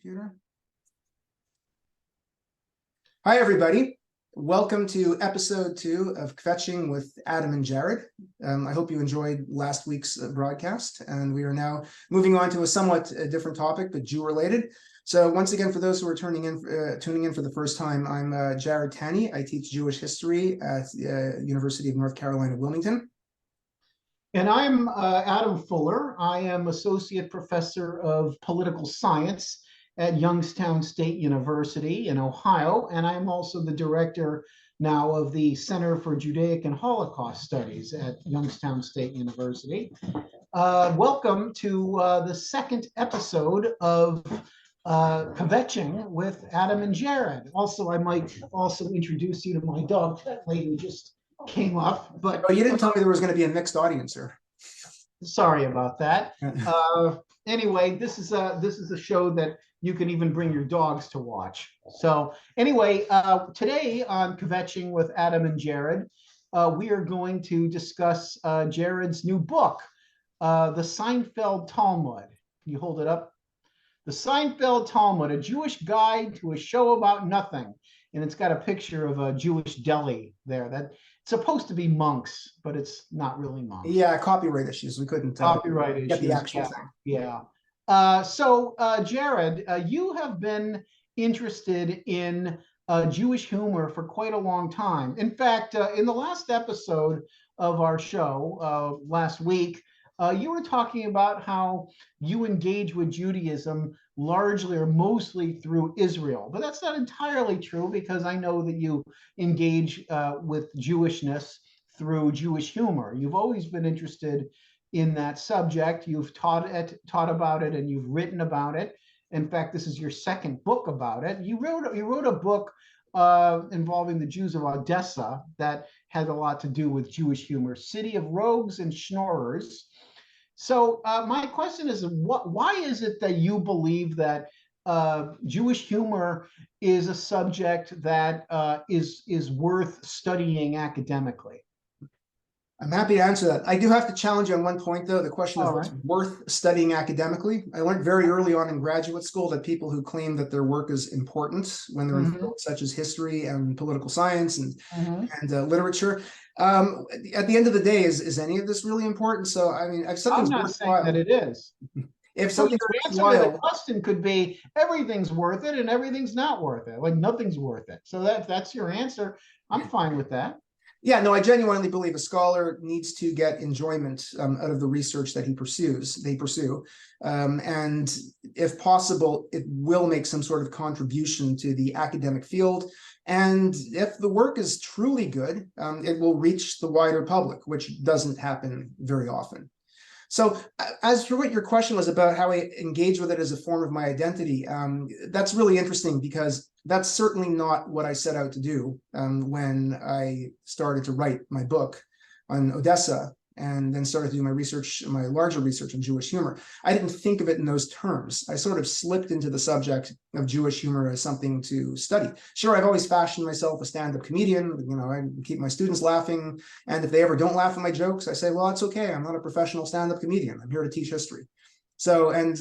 computer. Hi, everybody. Welcome to episode 2 of Kvetching with Adam and Jarrod. I hope you enjoyed last week's broadcast, and we are now moving on to a somewhat different topic, but Jew-related. So once again, for those who are tuning in for the first time, I'm Jarrod Tanney. I teach Jewish history at the University of North Carolina, Wilmington. And I'm Adam Fuller. I am Associate Professor of Political Science at Youngstown State University in Ohio, and I'm also the director now of the Center for Judaic and Holocaust Studies at Youngstown State University. Welcome to the second episode of Kvetching with Adam and Jarrod. Also, I might also introduce you to my dog, that lady just came up. But you didn't tell me there was going to be a mixed audience here. Sorry about that. Anyway, this is a show that you can even bring your dogs to watch. So anyway, today on Kvetching with Adam and Jarrod, we are going to discuss Jarrod's new book, the Seinfeld Talmud. Can you hold it up? The Seinfeld Talmud, a Jewish guide to a show about nothing. And it's got a picture of a Jewish deli there. That's supposed to be monks, but it's not really monks. Yeah, copyright issues. We couldn't copyright issues. Get the actual thing. Yeah. So Jarrod, you have been interested in Jewish humor for quite a long time. In fact, in the last episode of our show last week, you were talking about how you engage with Judaism largely or mostly through Israel. But that's not entirely true, because I know that you engage with Jewishness through Jewish humor. You've always been interested in that subject. You've taught about it, and you've written about it. In fact, this is your second book about it. You wrote a book involving the Jews of Odessa that had a lot to do with Jewish humor, City of Rogues and Schnorrers. So my question is, why is it that you believe that Jewish humor is a subject that is worth studying academically? I'm happy to answer that. I do have to challenge you on one point, though, the question of what's worth studying academically. I learned very early on in graduate school that people who claim that their work is important when they're in fields such as history and political science and literature, at the end of the day, is any of this really important? So, I mean, if something's I'm not saying that it is. If something's worthwhile, to the question could be everything's worth it and everything's not worth it. Like nothing's worth it. So that's your answer. I'm fine with that. Yeah, no, I genuinely believe a scholar needs to get enjoyment out of the research that they pursue. And if possible, it will make some sort of contribution to the academic field. And if the work is truly good, it will reach the wider public, which doesn't happen very often. So as for what your question was about how I engage with it as a form of my identity, that's really interesting, because that's certainly not what I set out to do when I started to write my book on Odessa and then started to do my larger research on Jewish humor. I didn't think of it in those terms. I sort of slipped into the subject of Jewish humor as something to study. Sure, I've always fashioned myself a stand-up comedian. You know, I keep my students laughing. And if they ever don't laugh at my jokes, I say, well, it's okay. I'm not a professional stand-up comedian. I'm here to teach history. So, and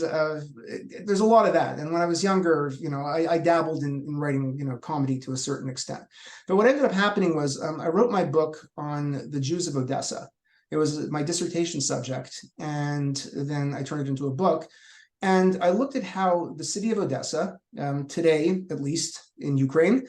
there's a lot of that. And when I was younger, you know, I dabbled in writing, you know, comedy to a certain extent. But what ended up happening was I wrote my book on the Jews of Odessa. It was my dissertation subject, and then I turned it into a book. And I looked at how the city of Odessa, today, at least in Ukraine,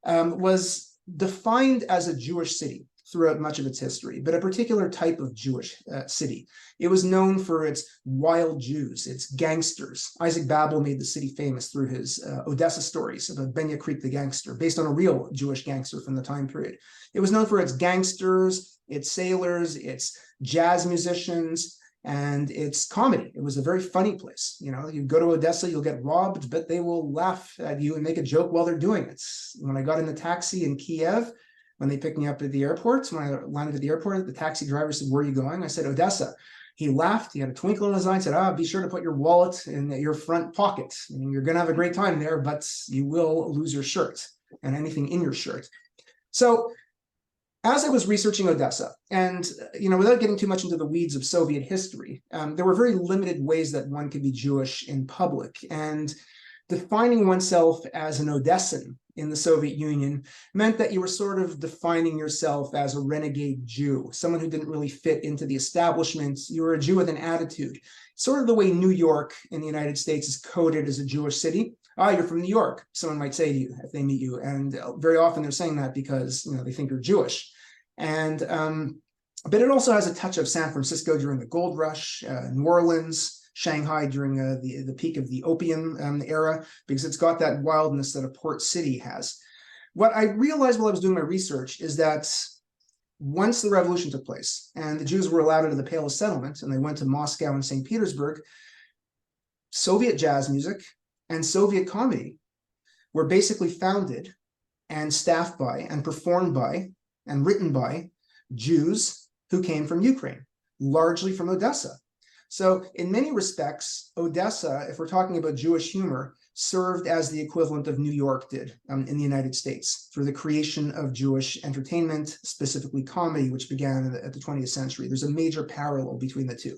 was defined as a Jewish city throughout much of its history, but a particular type of Jewish city. It was known for its wild Jews, its gangsters. Isaac Babel made the city famous through his Odessa stories about Benya Creek the gangster, based on a real Jewish gangster from the time period. It was known for its gangsters, its sailors, its jazz musicians, and its comedy. It was a very funny place. You know, you go to Odessa, you'll get robbed, but they will laugh at you and make a joke while they're doing it. When I got in the taxi in Kiev, when they picked me up at the airport, when I landed at the airport, the taxi driver said, "Where are you going?" I said, "Odessa." He laughed. He had a twinkle in his eye and said, "Be sure to put your wallet in your front pocket. And you're going to have a great time there, but you will lose your shirt and anything in your shirt." So as I was researching Odessa, and you know, without getting too much into the weeds of Soviet history, there were very limited ways that one could be Jewish in public. And defining oneself as an Odessan in the Soviet Union meant that you were sort of defining yourself as a renegade Jew, someone who didn't really fit into the establishment. You were a Jew with an attitude, sort of the way New York in the United States is coded as a Jewish city. Ah, you're from New York, someone might say to you if they meet you. And very often they're saying that because they think you're Jewish. And but it also has a touch of San Francisco during the gold rush, New Orleans, Shanghai during the peak of the opium era, because it's got that wildness that a port city has. What I realized while I was doing my research is that once the revolution took place and the Jews were allowed into the Pale of Settlement and they went to Moscow and St. Petersburg, Soviet jazz music and Soviet comedy were basically founded and staffed by and performed by and written by Jews who came from Ukraine, largely from Odessa. So in many respects, Odessa, if we're talking about Jewish humor, served as the equivalent of New York did in the United States for the creation of Jewish entertainment, specifically comedy, which began at the 20th century. There's a major parallel between the two.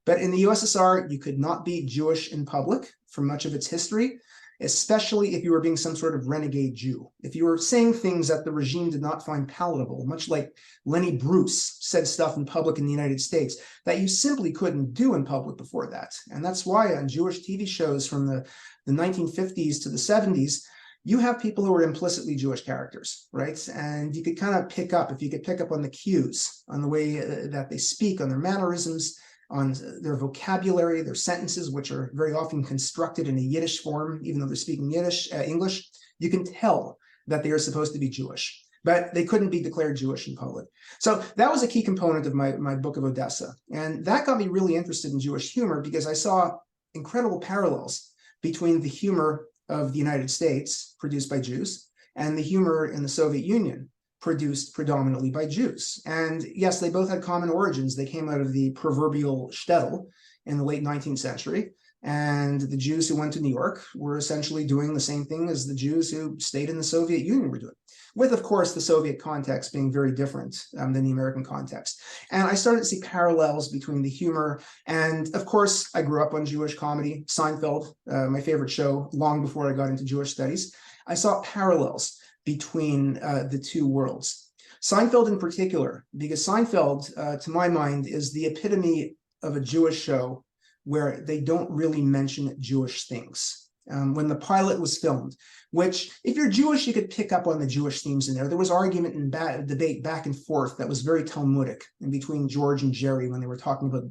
But in the USSR, you could not be Jewish in public for much of its history, especially if you were being some sort of renegade Jew. If you were saying things that the regime did not find palatable, much like Lenny Bruce said stuff in public in the United States that you simply couldn't do in public before that. And that's why on Jewish TV shows from the 1950s to the 70s, you have people who are implicitly Jewish characters, right? And you could kind of pick up, if you could pick up on the cues, on the way that they speak, on their mannerisms, on their vocabulary, their sentences, which are very often constructed in a Yiddish form, even though they're speaking English, you can tell that they are supposed to be Jewish, but they couldn't be declared Jewish in public. So that was a key component of my book of Odessa. And that got me really interested in Jewish humor because I saw incredible parallels between the humor of the United States, produced by Jews, and the humor in the Soviet Union, produced predominantly by Jews. And yes, they both had common origins. They came out of the proverbial shtetl in the late 19th century. And the Jews who went to New York were essentially doing the same thing as the Jews who stayed in the Soviet Union were doing, with, of course, the Soviet context being very different than the American context. And I started to see parallels between the humor. And of course, I grew up on Jewish comedy, Seinfeld, my favorite show, long before I got into Jewish studies. I saw parallels between the two worlds. Seinfeld in particular, because Seinfeld, to my mind, is the epitome of a Jewish show where they don't really mention Jewish things. When the pilot was filmed, which if you're Jewish, you could pick up on the Jewish themes in there. There was argument and debate back and forth that was very Talmudic in between George and Jerry when they were talking about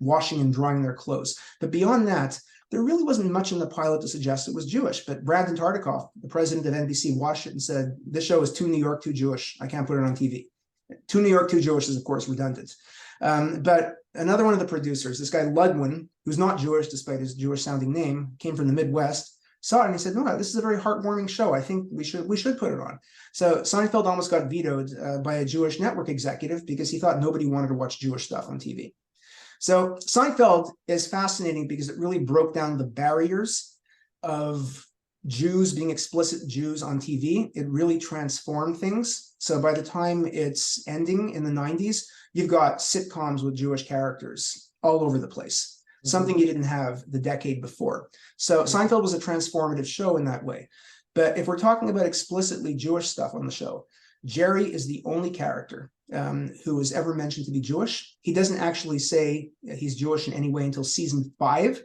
washing and drying their clothes. But beyond that, there really wasn't much in the pilot to suggest it was Jewish. But Brandon Tartikoff, the president of NBC, watched it and said, this show is too New York, too Jewish. I can't put it on TV. Too New York, too Jewish is, of course, redundant. But another one of the producers, this guy Ludwin, who's not Jewish despite his Jewish-sounding name, came from the Midwest, saw it and he said, no, this is a very heartwarming show. I think we should put it on. So Seinfeld almost got vetoed by a Jewish network executive because he thought nobody wanted to watch Jewish stuff on TV. So Seinfeld is fascinating because it really broke down the barriers of Jews being explicit Jews on TV. It really transformed things. So by the time it's ending in the 90s, you've got sitcoms with Jewish characters all over the place, something you didn't have the decade before. So Seinfeld was a transformative show in that way. But if we're talking about explicitly Jewish stuff on the show, Jerry is the only character who is ever mentioned to be Jewish. He doesn't actually say he's Jewish in any way until season 5,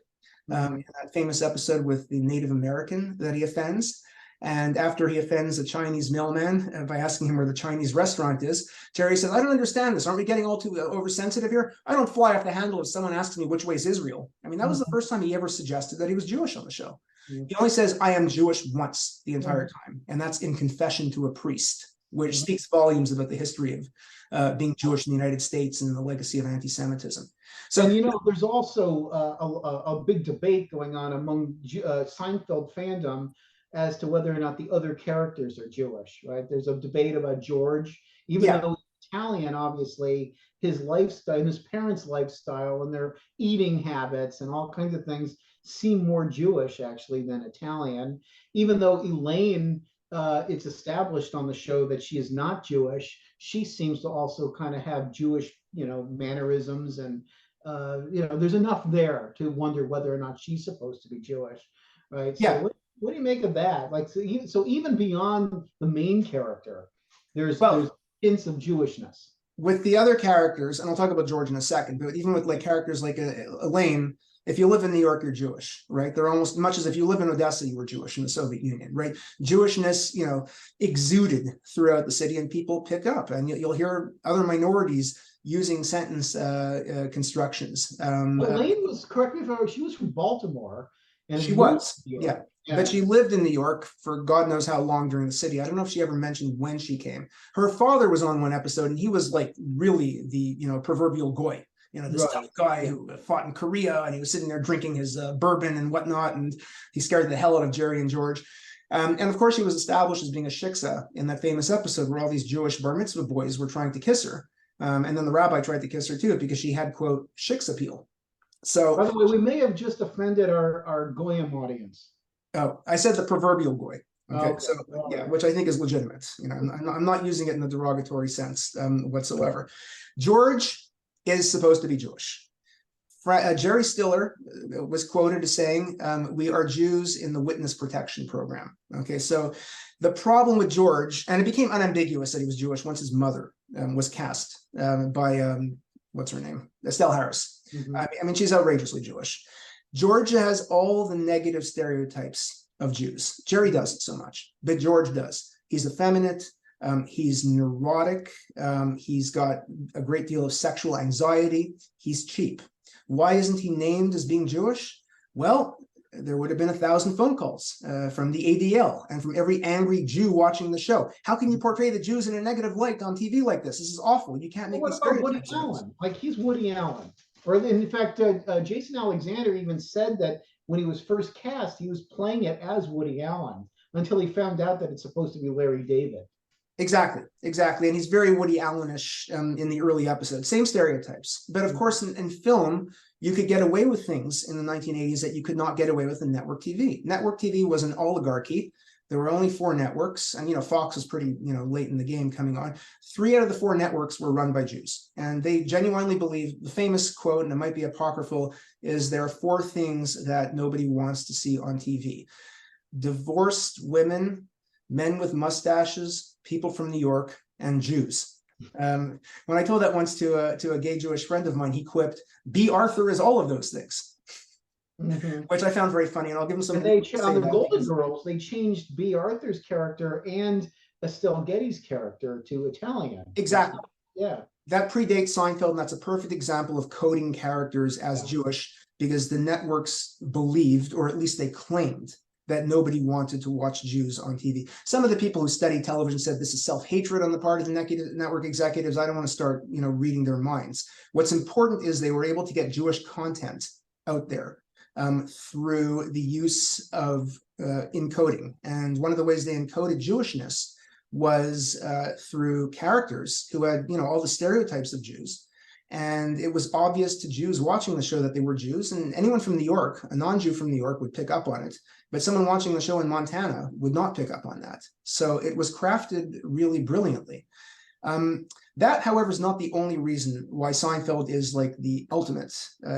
in that famous episode with the Native American that he offends. And after he offends a Chinese mailman by asking him where the Chinese restaurant is, Jerry says, I don't understand this. Aren't we getting all too oversensitive here? I don't fly off the handle if someone asks me which way is Israel. I mean, that was the first time he ever suggested that he was Jewish on the show. He only says, I am Jewish once the entire time. And that's in confession to a priest, which speaks volumes about the history of being Jewish in the United States and the legacy of anti-Semitism. So, and there's also a big debate going on among Seinfeld fandom as to whether or not the other characters are Jewish, right? There's a debate about George, even though he's Italian, obviously, his lifestyle, his parents' lifestyle and their eating habits and all kinds of things seem more Jewish, actually, than Italian, even though Elaine, it's established on the show that she is not Jewish. She seems to also kind of have Jewish, mannerisms, and there's enough there to wonder whether or not she's supposed to be Jewish, right? Yeah. So what do you make of that? Like, so even beyond the main character, there's Well, hints of Jewishness. with the other characters, and I'll talk about George in a second, but even with like characters like Elaine, if you live in New York, you're Jewish, right? They're almost much as if you live in Odessa, you were Jewish in the Soviet Union, right? Jewishness, exuded throughout the city, and people pick up, and you'll hear other minorities using sentence constructions. Elaine was, correct me if I'm wrong, she was from Baltimore, and She was, yeah. Yeah. But she lived in New York for God knows how long during the city. I don't know if she ever mentioned when she came. Her father was on one episode, and he was like really the proverbial goy. This Right. tough guy who fought in Korea, and he was sitting there drinking his bourbon and whatnot, and he scared the hell out of Jerry and George. And of course, he was established as being a shiksa in that famous episode where all these Jewish bar mitzvah boys were trying to kiss her. And then the rabbi tried to kiss her too because she had, quote, shiksa appeal. So, by the way, we may have just offended our Goyim audience. Oh, I said the proverbial goy. Okay, Okay. so yeah, which I think is legitimate. I'm not using it in a derogatory sense whatsoever. George is supposed to be Jewish. Jerry Stiller was quoted as saying, "We are Jews in the Witness Protection Program." Okay, so the problem with George, and it became unambiguous that he was Jewish once his mother was cast by what's her name, Estelle Harris. Mhm. I mean, she's outrageously Jewish. George has all the negative stereotypes of Jews. Jerry doesn't so much, but George does. He's effeminate. He's neurotic. He's got a great deal of sexual anxiety. He's cheap. Why isn't he named as being Jewish? Well, there would have been 1,000 phone calls from the ADL and from every angry Jew watching the show. How can you portray the Jews in a negative light on TV like this? This is awful. You can't make these stereotypes. Woody Allen? Like, he's Woody Allen. Or in fact, Jason Alexander even said that when he was first cast, he was playing it as Woody Allen until he found out that it's supposed to be Larry David. Exactly. And he's very Woody Allenish in the early episodes. Same stereotypes. But of course, in film, you could get away with things in the 1980s that you could not get away with in network TV. Network TV was an oligarchy. There were only 4 networks, and Fox was pretty late in the game coming on. 3 out of the 4 networks were run by Jews, and they genuinely believe the famous quote, and it might be apocryphal, is there are 4 things that nobody wants to see on TV: divorced women, men with mustaches, people from New York, and Jews. When I told that once to a gay Jewish friend of mine, he quipped, "B. Arthur is all of those things." Mm-hmm. Which I found very funny, and I'll give him some. And on the Golden Girls, they changed B. Arthur's character and Estelle Getty's character to Italian. Exactly. Yeah. That predates Seinfeld, and that's a perfect example of coding characters as Jewish, because the networks believed, or at least they claimed, that nobody wanted to watch Jews on TV. Some of the people who study television said this is self-hatred on the part of the network executives. I don't want to start, reading their minds. What's important is they were able to get Jewish content out there through the use of encoding. And one of the ways they encoded Jewishness was through characters who had, all the stereotypes of Jews. And it was obvious to Jews watching the show that they were Jews. And anyone from New York, a non-Jew from New York, would pick up on it. But someone watching the show in Montana would not pick up on that. So it was crafted really brilliantly. That, however, is not the only reason why Seinfeld is like the ultimate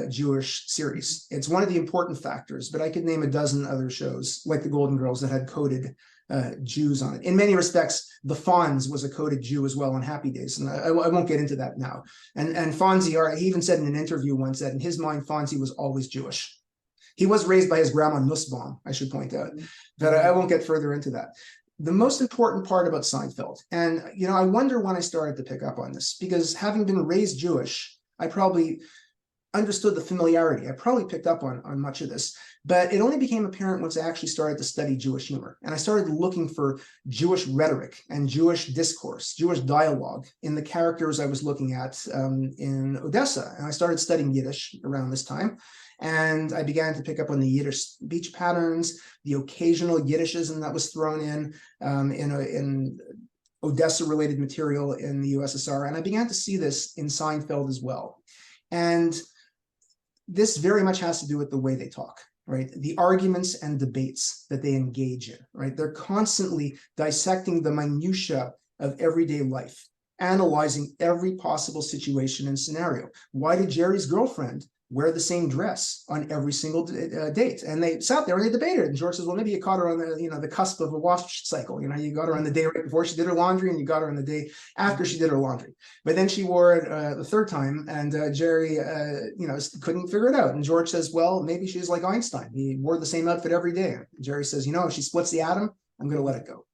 Jewish series. It's one of the important factors, but I could name a dozen other shows like the Golden Girls that had coded Jews on it. In many respects, the Fonz was a coded Jew as well on Happy Days, and I won't get into that now. And Fonzie, he even said in an interview once that in his mind, Fonzie was always Jewish. He was raised by his grandma Nussbaum, I should point out, but I won't get further into that. The most important part about Seinfeld, and I wonder when I started to pick up on this, because having been raised Jewish, I probably understood the familiarity. I probably picked up on much of this, but it only became apparent once I actually started to study Jewish humor. And I started looking for Jewish rhetoric and Jewish discourse, Jewish dialogue in the characters I was looking at in Odessa. And I started studying Yiddish around this time. And I began to pick up on the Yiddish speech patterns, the occasional Yiddishism that was thrown in Odessa-related material in the USSR. And I began to see this in Seinfeld as well. And this very much has to do with the way they talk, right? The arguments and debates that they engage in, right? They're constantly dissecting the minutia of everyday life, analyzing every possible situation and scenario. Why did Jerry's girlfriend wear the same dress on every single date. And they sat there and they debated. And George says, well, maybe you caught her on the cusp of a wash cycle. You got her on the day right before she did her laundry, and you got her on the day after she did her laundry. But then she wore it the third time, and Jerry, couldn't figure it out. And George says, well, maybe she's like Einstein. He wore the same outfit every day. And Jerry says, if she splits the atom, I'm going to let it go.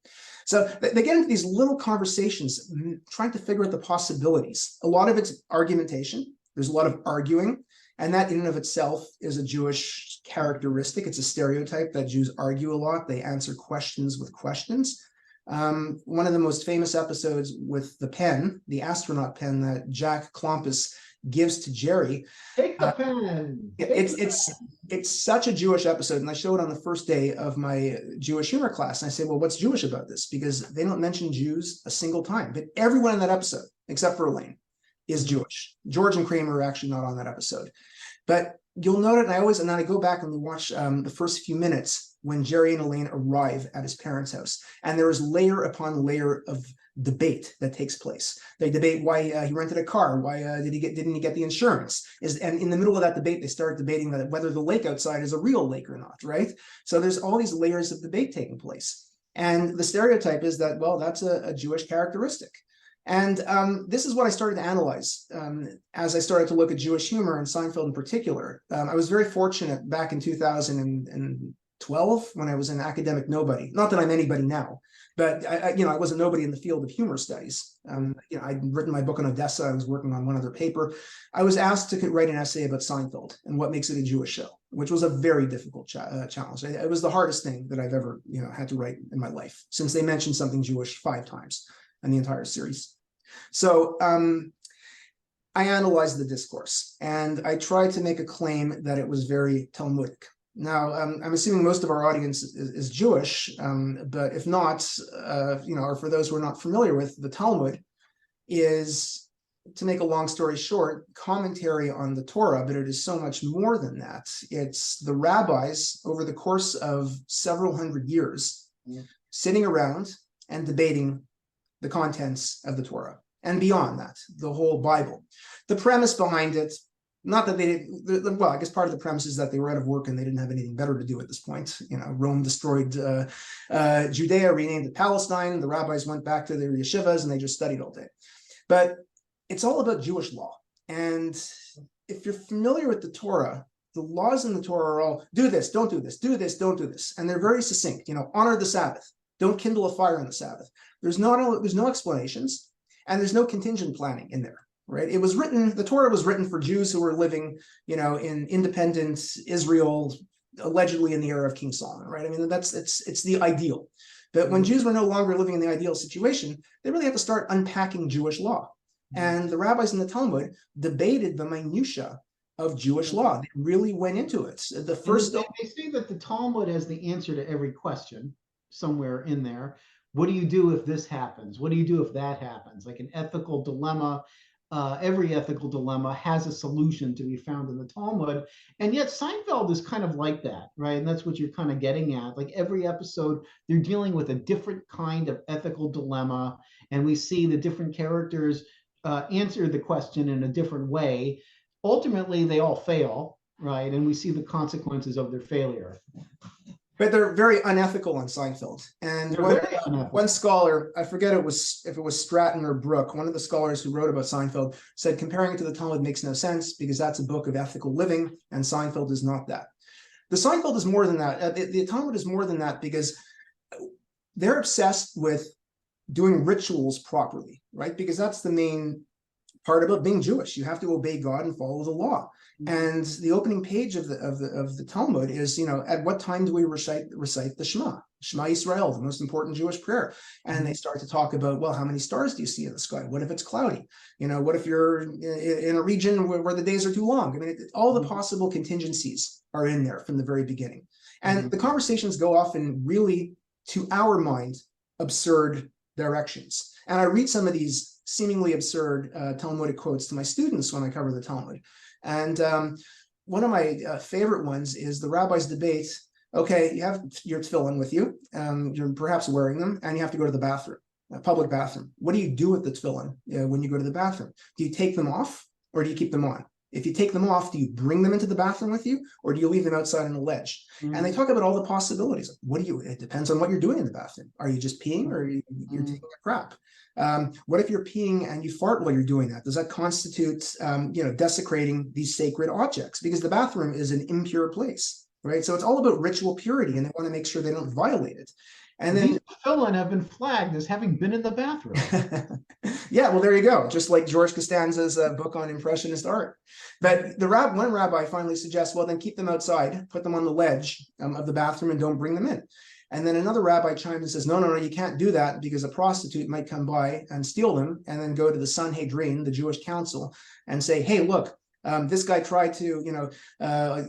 So they get into these little conversations, trying to figure out the possibilities. A lot of it's argumentation. There's a lot of arguing. And that in and of itself is a Jewish characteristic. It's a stereotype that Jews argue a lot. They answer questions with questions. One of the most famous episodes with the pen, the astronaut pen that Jack Klompus gives to Jerry. Take the pen. It's such a Jewish episode. And I show it on the first day of my Jewish humor class. And I say, well, what's Jewish about this? Because they don't mention Jews a single time. But everyone in that episode, except for Elaine, is Jewish. George and Kramer are actually not on that episode. But you'll note it, and then I go back and we watch the first few minutes when Jerry and Elaine arrive at his parents' house. And there is layer upon layer of debate that takes place. They debate why he rented a car, why didn't he get the insurance? And in the middle of that debate, they start debating whether the lake outside is a real lake or not, right? So there's all these layers of debate taking place. And the stereotype is that, well, that's a Jewish characteristic. And this is what I started to analyze as I started to look at Jewish humor and Seinfeld in particular. I was very fortunate back in 2012 when I was an academic nobody. Not that I'm anybody now, but I was a nobody in the field of humor studies. I'd written my book on Odessa. I was working on one other paper. I was asked to write an essay about Seinfeld and what makes it a Jewish show, which was a very difficult challenge. It was the hardest thing that I've ever had to write in my life, since they mentioned something Jewish 5 times in the entire series. So I analyzed the discourse, and I tried to make a claim that it was very Talmudic. Now, I'm assuming most of our audience is Jewish, but if not, or for those who are not familiar with, the Talmud is, to make a long story short, commentary on the Torah, but it is so much more than that. It's the rabbis over the course of several hundred years sitting around and debating the contents of the Torah, and beyond that, the whole Bible. The premise behind it, not that they didn't, well, I guess part of the premise is that they were out of work and they didn't have anything better to do at this point. Rome destroyed Judea, renamed it Palestine. The rabbis went back to their yeshivas and they just studied all day. But it's all about Jewish law. And if you're familiar with the Torah, the laws in the Torah are all, do this, don't do this, do this, don't do this. And they're very succinct. Honor the Sabbath. Don't kindle a fire on the Sabbath. There's no explanations, and there's no contingent planning in there, right? The Torah was written for Jews who were living, in independent Israel, allegedly in the era of King Solomon, right? I mean, it's the ideal. But when Jews were no longer living in the ideal situation, they really had to start unpacking Jewish law. And the rabbis in the Talmud debated the minutia of Jewish law. They really went into it. They say that the Talmud has the answer to every question somewhere in there. What do you do if this happens? What do you do if that happens? Like an ethical dilemma. Every ethical dilemma has a solution to be found in the Talmud. And yet Seinfeld is kind of like that, right? And that's what you're kind of getting at. Like every episode, they're dealing with a different kind of ethical dilemma. And we see the different characters answer the question in a different way. Ultimately, they all fail, right? And we see the consequences of their failure. But they're very unethical on Seinfeld. And one scholar, I forget if it was Stratton or Brooke, one of the scholars who wrote about Seinfeld, said comparing it to the Talmud makes no sense because that's a book of ethical living, and Seinfeld is not that. The Seinfeld is more than that. The Talmud is more than that because they're obsessed with doing rituals properly, right? Because that's the main part about being Jewish. You have to obey God and follow the law. And the opening page of the Talmud is, at what time do we recite the Shema Yisrael, the most important Jewish prayer? And they start to talk about, well, how many stars do you see in the sky? What if it's cloudy? What if you're in a region where the days are too long? I mean, all the possible contingencies are in there from the very beginning. And the conversations go off in really, to our mind, absurd directions. And I read some of these seemingly absurd Talmudic quotes to my students when I cover the Talmud. And one of my favorite ones is the rabbis debate. Okay, you have your tefillin with you. You're perhaps wearing them, and you have to go to the bathroom, a public bathroom. What do you do with the tefillin when you go to the bathroom? Do you take them off or do you keep them on? If you take them off, do you bring them into the bathroom with you, or do you leave them outside on a ledge? And they talk about all the possibilities. What do you, it depends on what you're doing in the bathroom. Are you just peeing, or you're taking a crap? What if you're peeing and you fart while you're doing that? Does that constitute, desecrating these sacred objects? Because the bathroom is an impure place, right? So it's all about ritual purity, and they want to make sure they don't violate it. And then these fill-in have been flagged as having been in the bathroom. Yeah, well, there you go. Just like George Costanza's book on Impressionist art. But one rabbi finally suggests, well, then keep them outside, put them on the ledge of the bathroom, and don't bring them in. And then another rabbi chimes and says, no, you can't do that, because a prostitute might come by and steal them, and then go to the Sanhedrin, the Jewish council, and say, hey, look, this guy tried to,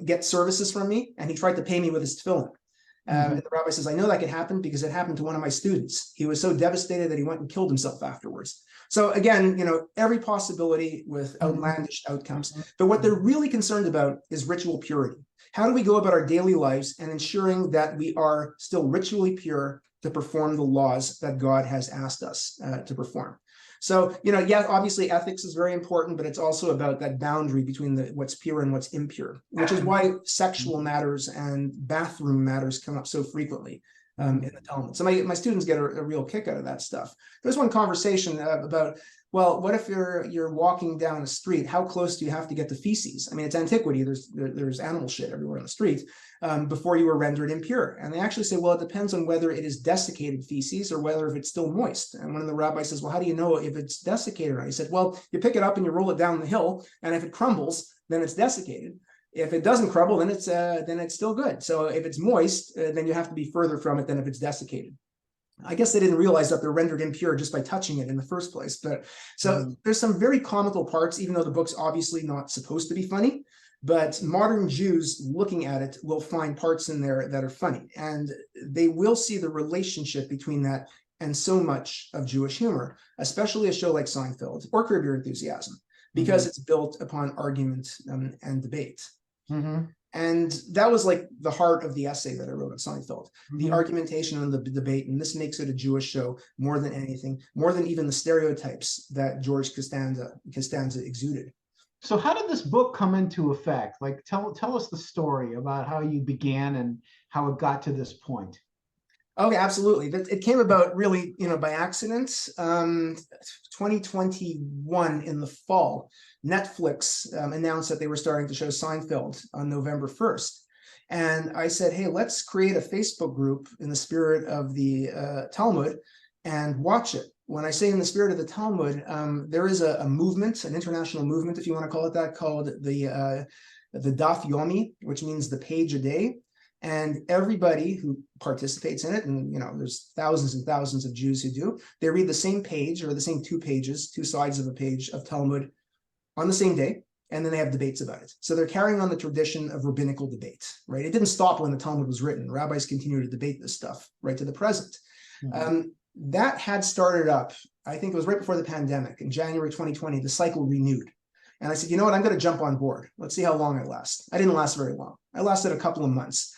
get services from me, and he tried to pay me with his tefillin. And the rabbi says, I know that could happen because it happened to one of my students. He was so devastated that he went and killed himself afterwards. So again, every possibility with outlandish outcomes. But what they're really concerned about is ritual purity. How do we go about our daily lives and ensuring that we are still ritually pure to perform the laws that God has asked us to perform? So, yeah, obviously ethics is very important, but it's also about that boundary between what's pure and what's impure, which is why sexual matters and bathroom matters come up so frequently in the Talmud. So my students get a real kick out of that stuff. There's one conversation about, well, what if you're walking down a street? How close do you have to get to feces? I mean, it's antiquity. There's animal shit everywhere on the street before you were rendered impure. And they actually say, well, it depends on whether it is desiccated feces or whether if it's still moist. And one of the rabbis says, well, how do you know if it's desiccated or not? He said, well, you pick it up and you roll it down the hill, and if it crumbles, then it's desiccated. If it doesn't crumble, then it's still good. So if it's moist, then you have to be further from it than if it's desiccated. I guess they didn't realize that they're rendered impure just by touching it in the first place. But so there's some very comical parts, even though the book's obviously not supposed to be funny. But modern Jews looking at it will find parts in there that are funny, and they will see the relationship between that and so much of Jewish humor, especially a show like Seinfeld or Curb Your Enthusiasm, because it's built upon argument and debate. And that was like the heart of the essay that I wrote on Seinfeld, the argumentation and the debate. And this makes it a Jewish show more than anything, more than even the stereotypes that George Costanza exuded. So how did this book come into effect? Like, tell us the story about how you began and how it got to this point. Okay, absolutely. It came about really, by accident. 2021 in the fall, Netflix announced that they were starting to show Seinfeld on November 1st. And I said, hey, let's create a Facebook group in the spirit of the Talmud and watch it. When I say in the spirit of the Talmud, there is a movement, an international movement, if you want to call it that, called the Daf Yomi, which means the page a day. And everybody who participates in it, and there's thousands and thousands of Jews who do, they read the same page or the same two sides of a page of Talmud on the same day, and then they have debates about it. So they're carrying on the tradition of rabbinical debate, right? It didn't stop when the Talmud was written. Rabbis continue to debate this stuff right to the present. That had started up, I think it was right before the pandemic. In January 2020, the cycle renewed. And I said, you know what, I'm going to jump on board. Let's see how long I last. I didn't last very long. I lasted a couple of months.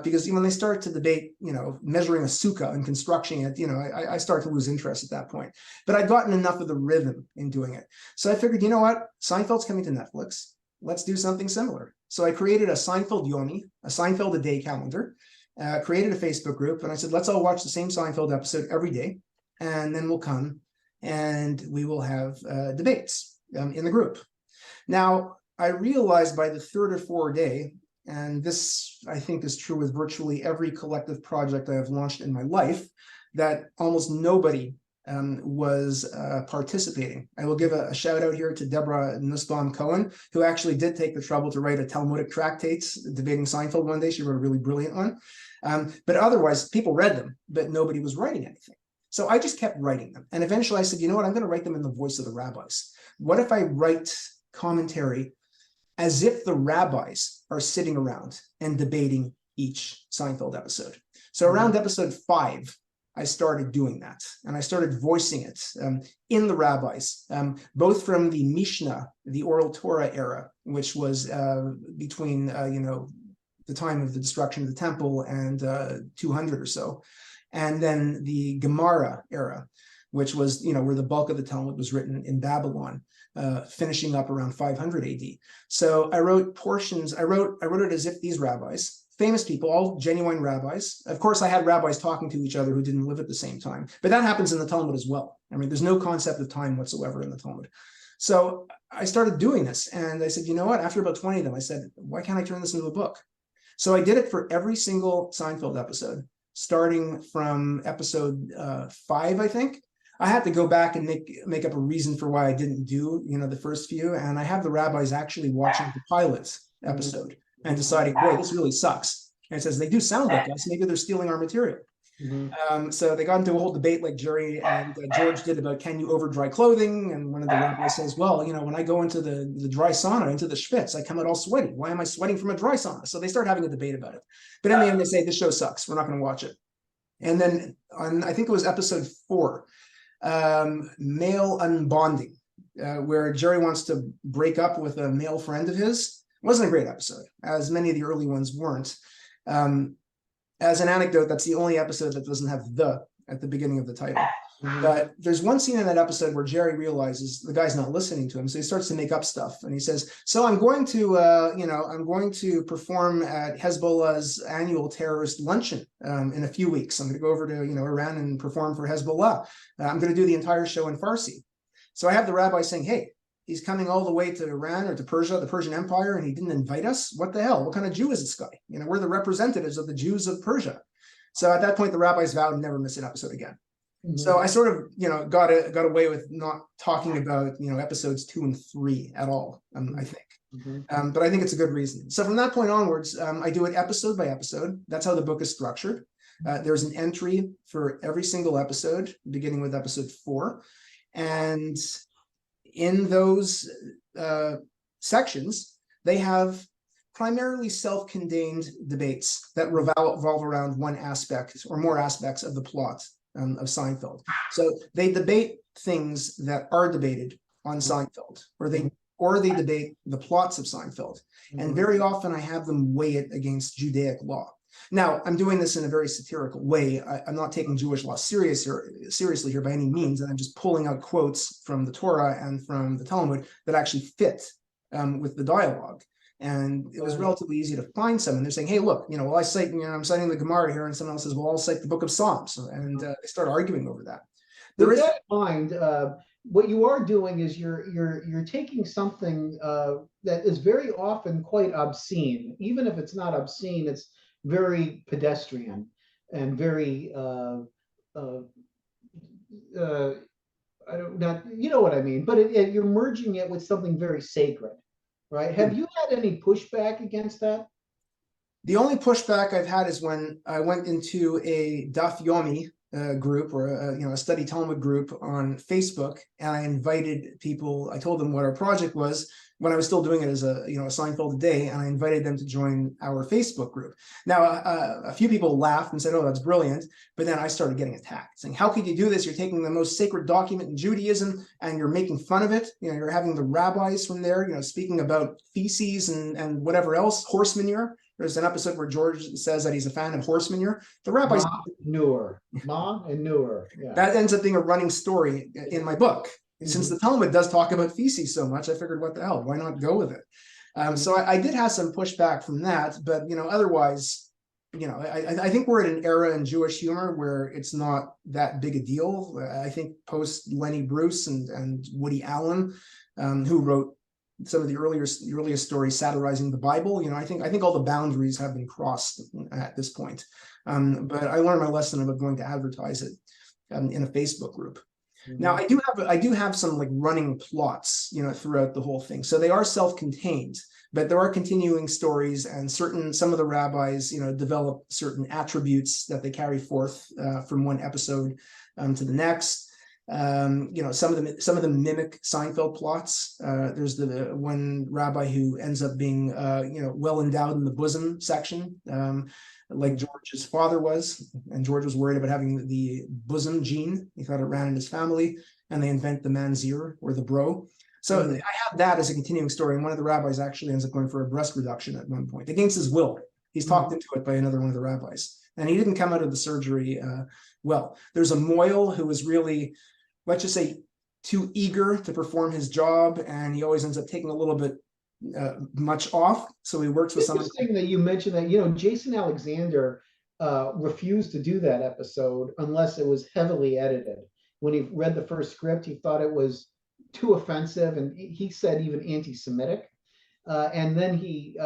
Because when they start to debate, measuring a sukkah and constructing it, I start to lose interest at that point. But I'd gotten enough of the rhythm in doing it. So I figured, you know what? Seinfeld's coming to Netflix. Let's do something similar. So I created a Seinfeld Yomi, a Seinfeld a day calendar, created a Facebook group, and I said, let's all watch the same Seinfeld episode every day. And then we'll come and we will have debates in the group. Now, I realized by the third or fourth day, and this, I think, is true with virtually every collective project I have launched in my life, that almost nobody was participating. I will give a shout out here to Deborah Nussbaum Cohen, who actually did take the trouble to write a Talmudic tractate debating Seinfeld one day. She wrote a really brilliant one. But otherwise, people read them, but nobody was writing anything. So I just kept writing them. And eventually I said, you know what, I'm going to write them in the voice of the rabbis. What if I write commentary as if the rabbis are sitting around and debating each Seinfeld episode? So around episode 5, I started doing that, and I started voicing it in the rabbis, both from the Mishnah, the oral Torah era, which was between the time of the destruction of the temple and 200 or so, and then the Gemara era, which was, where the bulk of the Talmud was written in Babylon, finishing up around 500 AD. So I wrote portions. I wrote it as if these rabbis, famous people, all genuine rabbis. Of course, I had rabbis talking to each other who didn't live at the same time, but that happens in the Talmud as well. I mean, there's no concept of time whatsoever in the Talmud. So I started doing this, and I said, you know what? After about 20 of them, I said, why can't I turn this into a book? So I did it for every single Seinfeld episode, starting from episode 5, I think. I had to go back and make up a reason for why I didn't do, the first few. And I have the rabbis actually watching the pilot episode and deciding, boy, this really sucks. And it says, they do sound like us. Maybe they're stealing our material. So they got into a whole debate like Jerry and George did about, can you over dry clothing? And one of the rabbis says, well, when I go into the dry sauna, into the schwitz, I come out all sweaty. Why am I sweating from a dry sauna? So they start having a debate about it. But in the end, they say, this show sucks. We're not going to watch it. And then on, I think it was episode 4, male unbonding, where Jerry wants to break up with a male friend of his. It wasn't a great episode, as many of the early ones weren't. As an anecdote, that's the only episode that doesn't have "the" at the beginning of the title. But there's one scene in that episode where Jerry realizes the guy's not listening to him, so he starts to make up stuff, and he says, "So I'm going to, I'm going to perform at Hezbollah's annual terrorist luncheon in a few weeks. I'm going to go over to, Iran and perform for Hezbollah. I'm going to do the entire show in Farsi." So I have the rabbi saying, "Hey, he's coming all the way to Iran or to Persia, the Persian Empire, and he didn't invite us? What the hell? What kind of Jew is this guy? We're the representatives of the Jews of Persia." So at that point, the rabbis vowed to never miss an episode again. So I sort of, got away with not talking about, episodes 2 and 3 at all, I think. But I think it's a good reason. So from that point onwards, I do it episode by episode. That's how the book is structured. There's an entry for every single episode, beginning with episode 4. And in those sections, they have primarily self-contained debates that revolve around one aspect or more aspects of the plot of Seinfeld. So they debate things that are debated on Seinfeld, or they debate the plots of Seinfeld. And very often I have them weigh it against Judaic law. Now, I'm doing this in a very satirical way. I'm not taking Jewish law seriously here by any means, and I'm just pulling out quotes from the Torah and from the Talmud that actually fit with the dialogue. And it was relatively easy to find some. And they're saying, hey, look, well, I cite, I'm citing the Gemara here, and someone else says, well, I'll cite the book of Psalms. And they start arguing over that. With that in mind, what you are doing is you're taking something that is very often quite obscene. Even if it's not obscene, it's very pedestrian and very I don't know, you know what I mean, but you're merging it with something very sacred, right? Have you had any pushback against that? The only pushback I've had is when I went into a Daf Yomi group, or a study Talmud group on Facebook, and I invited people. I told them what our project was when I was still doing it as a Seinfeld a day, and I invited them to join our Facebook group. Now, a few people laughed and said, "Oh, that's brilliant," but then I started getting attacked, saying, "How could you do this? You're taking the most sacred document in Judaism and you're making fun of it. You're having the rabbis from there, speaking about feces and whatever else, horse manure." There's an episode where George says that he's a fan of horse manure. The rabbis manure, manure. Yeah. That ends up being a running story in my book. Since the Talmud does talk about feces so much, I figured, what the hell? Why not go with it? So I did have some pushback from that, but otherwise, I think we're at an era in Jewish humor where it's not that big a deal. I think post Lenny Bruce and Woody Allen, who wrote some of the earliest stories satirizing the Bible, I think all the boundaries have been crossed at this point. But I learned my lesson about going to advertise it in a Facebook group. Now, I do have some like running plots, throughout the whole thing. So they are self-contained, but there are continuing stories, and some of the rabbis, develop certain attributes that they carry forth from one episode to the next. Some of them mimic Seinfeld plots. There's the one rabbi who ends up being, well endowed in the bosom section, like George's father was, and George was worried about having the bosom gene. He thought it ran in his family, and they invent the manzir, or the bro. So I have that as a continuing story, and one of the rabbis actually ends up going for a breast reduction at one point, against his will. He's talked into it by another one of the rabbis, and he didn't come out of the surgery well. There's a moil who was really let's just say, too eager to perform his job, and he always ends up taking a little bit much off. So he works with someone. Interesting that you mentioned that. Jason Alexander refused to do that episode unless it was heavily edited. When he read the first script, he thought it was too offensive, and he said even anti-Semitic. And then he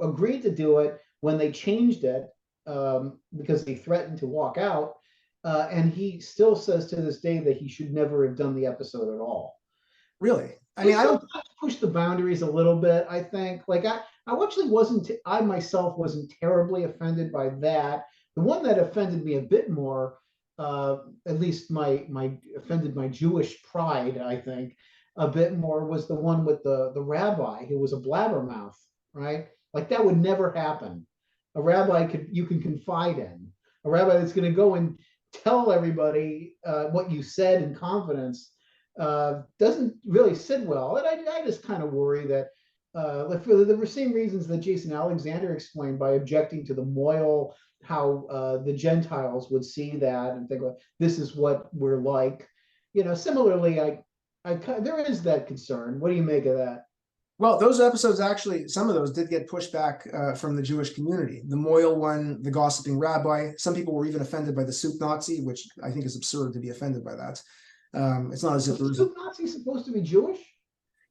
agreed to do it when they changed it because they threatened to walk out. And he still says to this day that he should never have done the episode at all. Really? I mean, I don't push the boundaries a little bit. I think, like, I actually wasn't. I myself wasn't terribly offended by that. The one that offended me a bit more, at least my offended my Jewish pride, I think, a bit more, was the one with the rabbi who was a blabbermouth, right? Like, that would never happen. A rabbi you can confide in. A rabbi that's going to go and tell everybody what you said in confidence doesn't really sit well. And I just kind of worry that for the same reasons that Jason Alexander explained by objecting to the moil, how the Gentiles would see that and think, well, this is what we're like. Similarly, there is that concern. What do you make of that? Well, those episodes, actually, some of those did get pushed back from the Jewish community. The Moyle one, the gossiping rabbi. Some people were even offended by the soup Nazi, which I think is absurd to be offended by that. It's not as if the soup Nazi supposed to be Jewish.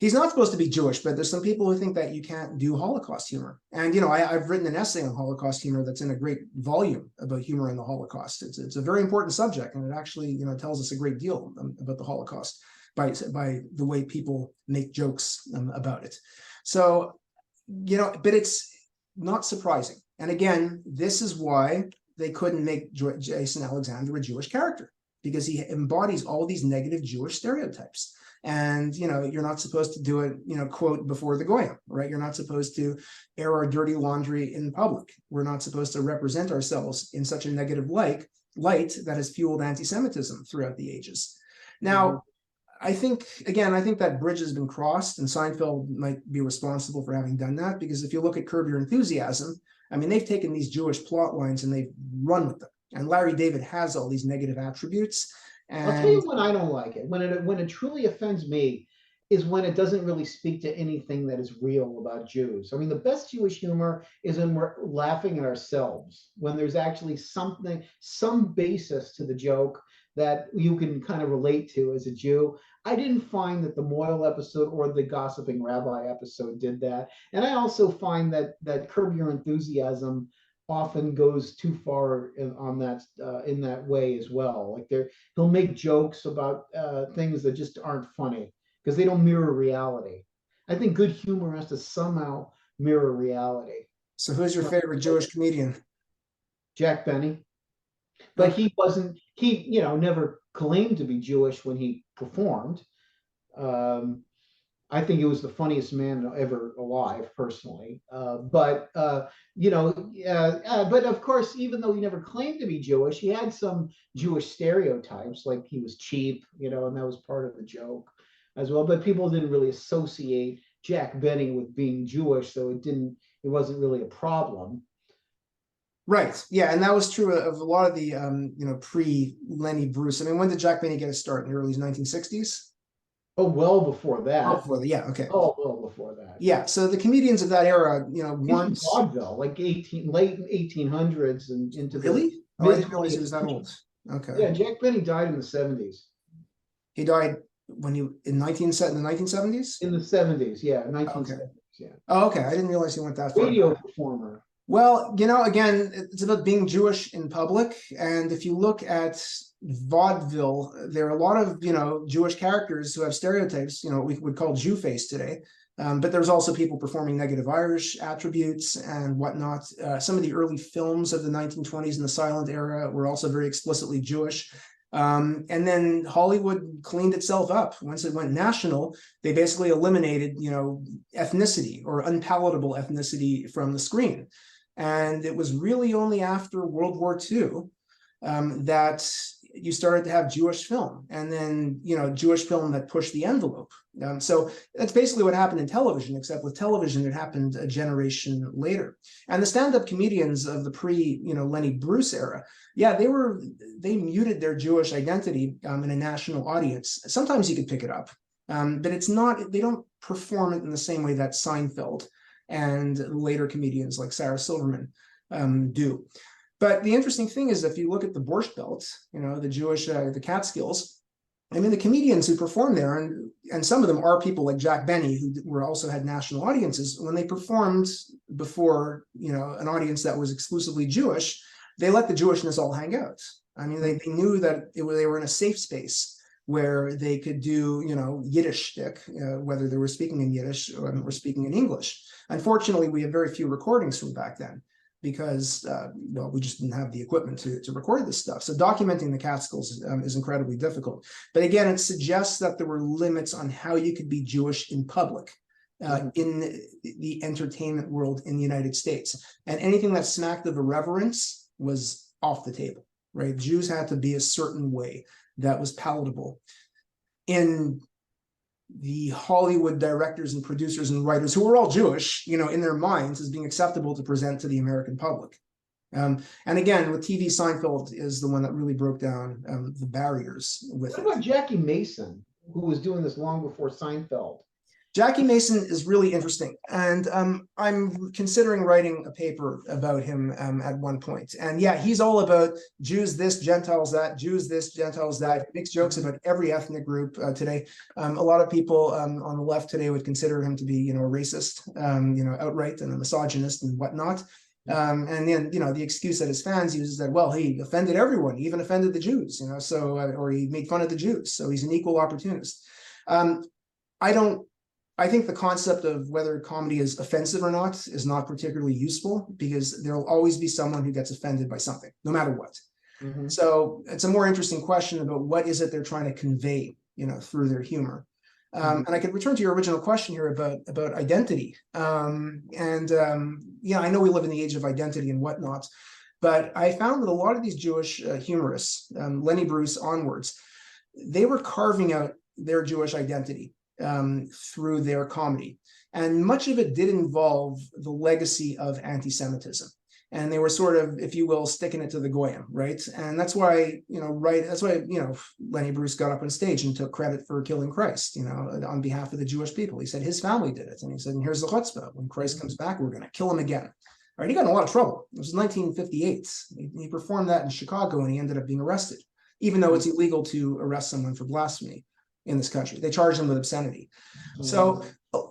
He's not supposed to be Jewish, but there's some people who think that you can't do Holocaust humor. And, I've written an essay on Holocaust humor that's in a great volume about humor in the Holocaust. It's a very important subject, and it actually, tells us a great deal about the Holocaust by the way people make jokes about it. So, but it's not surprising. And again, this is why they couldn't make Jason Alexander a Jewish character, because he embodies all these negative Jewish stereotypes. And, you're not supposed to do it, quote, before the Goyim, right? You're not supposed to air our dirty laundry in public. We're not supposed to represent ourselves in such a negative light that has fueled anti-Semitism throughout the ages. Now, I think that bridge has been crossed, and Seinfeld might be responsible for having done that, because if you look at Curb Your Enthusiasm, I mean, they've taken these Jewish plot lines and they've run with them. And Larry David has all these negative attributes. And I'll tell you when I don't like it. When it truly offends me is when it doesn't really speak to anything that is real about Jews. I mean, the best Jewish humor is when we're laughing at ourselves, when there's actually some basis to the joke that you can kind of relate to as a Jew. I didn't find that the Moyle episode or the Gossiping Rabbi episode did that. And I also find that Curb Your Enthusiasm often goes too far in that way as well. Like, he'll make jokes about things that just aren't funny because they don't mirror reality. I think good humor has to somehow mirror reality. So who's your favorite Jewish comedian? Jack Benny. But he never claimed to be Jewish when he performed. I think he was the funniest man ever alive, personally. But of course, even though he never claimed to be Jewish, he had some Jewish stereotypes, like he was cheap, and that was part of the joke as well. But people didn't really associate Jack Benny with being Jewish, so it wasn't really a problem. Right. Yeah, and that was true of a lot of the pre-Lenny Bruce. I mean, when did Jack Benny get a start? In the early 1960s? Oh, well before that. Yeah, okay. Oh, well before that. Yeah, so the comedians of that era, weren't vaudeville, like late 1800s and into really? I didn't realize he was that old. Okay. Yeah, Jack Benny died in the 70s. He died when in the 1970s? In the 70s, yeah, 1970s. Okay. Yeah. Oh, okay. I didn't realize he went that far. Radio performer. Well, again, it's about being Jewish in public. And if you look at vaudeville, there are a lot of, Jewish characters who have stereotypes, we would call Jew face today. But there's also people performing negative Irish attributes and whatnot. Some of the early films of the 1920s and the silent era were also very explicitly Jewish. And then Hollywood cleaned itself up. Once it went national, they basically eliminated, ethnicity or unpalatable ethnicity from the screen. And it was really only after World War II that you started to have Jewish film, and then, Jewish film that pushed the envelope. So that's basically what happened in television, except with television, it happened a generation later. And the stand-up comedians of the Lenny Bruce era, yeah, they muted their Jewish identity in a national audience. Sometimes you could pick it up, but they don't perform it in the same way that Seinfeld and later comedians like Sarah Silverman do. But the interesting thing is, if you look at the Borscht Belt, the Jewish, the Catskills, I mean, the comedians who perform there, and some of them are people like Jack Benny, who also had national audiences, when they performed before, an audience that was exclusively Jewish, they let the Jewishness all hang out. I mean, they knew that they were in a safe space where they could do, Yiddish shtick, whether they were speaking in Yiddish or speaking in English. Unfortunately, we have very few recordings from back then because, we just didn't have the equipment to record this stuff. So documenting the Catskills is incredibly difficult. But again, it suggests that there were limits on how you could be Jewish in public in the entertainment world in the United States. And anything that smacked of irreverence was off the table, right? Jews had to be a certain way that was palatable. In the Hollywood directors and producers and writers, who were all Jewish, in their minds, as being acceptable to present to the American public. And again, with TV, Seinfeld is the one that really broke down the barriers with it. What about Jackie Mason, who was doing this long before Seinfeld? Jackie Mason is really interesting, and I'm considering writing a paper about him at one point. And yeah, he's all about Jews this, Gentiles that, Jews this, Gentiles that. He makes jokes about every ethnic group today. A lot of people on the left today would consider him to be, a racist, outright, and a misogynist and whatnot. And then, the excuse that his fans use is that, well, he offended everyone, he even offended the Jews, or he made fun of the Jews. So he's an equal opportunist. I think the concept of whether comedy is offensive or not is not particularly useful, because there'll always be someone who gets offended by something, no matter what. Mm-hmm. So it's a more interesting question about what is it they're trying to convey, through their humor. And I could return to your original question here about identity. I know we live in the age of identity and whatnot, but I found that a lot of these Jewish humorists, Lenny Bruce onwards, they were carving out their Jewish identity through their comedy. And much of it did involve the legacy of anti-Semitism. And they were sort of, if you will, sticking it to the Goyim, right? And that's why, Lenny Bruce got up on stage and took credit for killing Christ, on behalf of the Jewish people. He said his family did it. And he said, and here's the chutzpah. When Christ comes back, we're going to kill him again. All right, he got in a lot of trouble. It was 1958. He performed that in Chicago, and he ended up being arrested, even though it's illegal to arrest someone for blasphemy in this country. They charged him with obscenity. Mm-hmm. So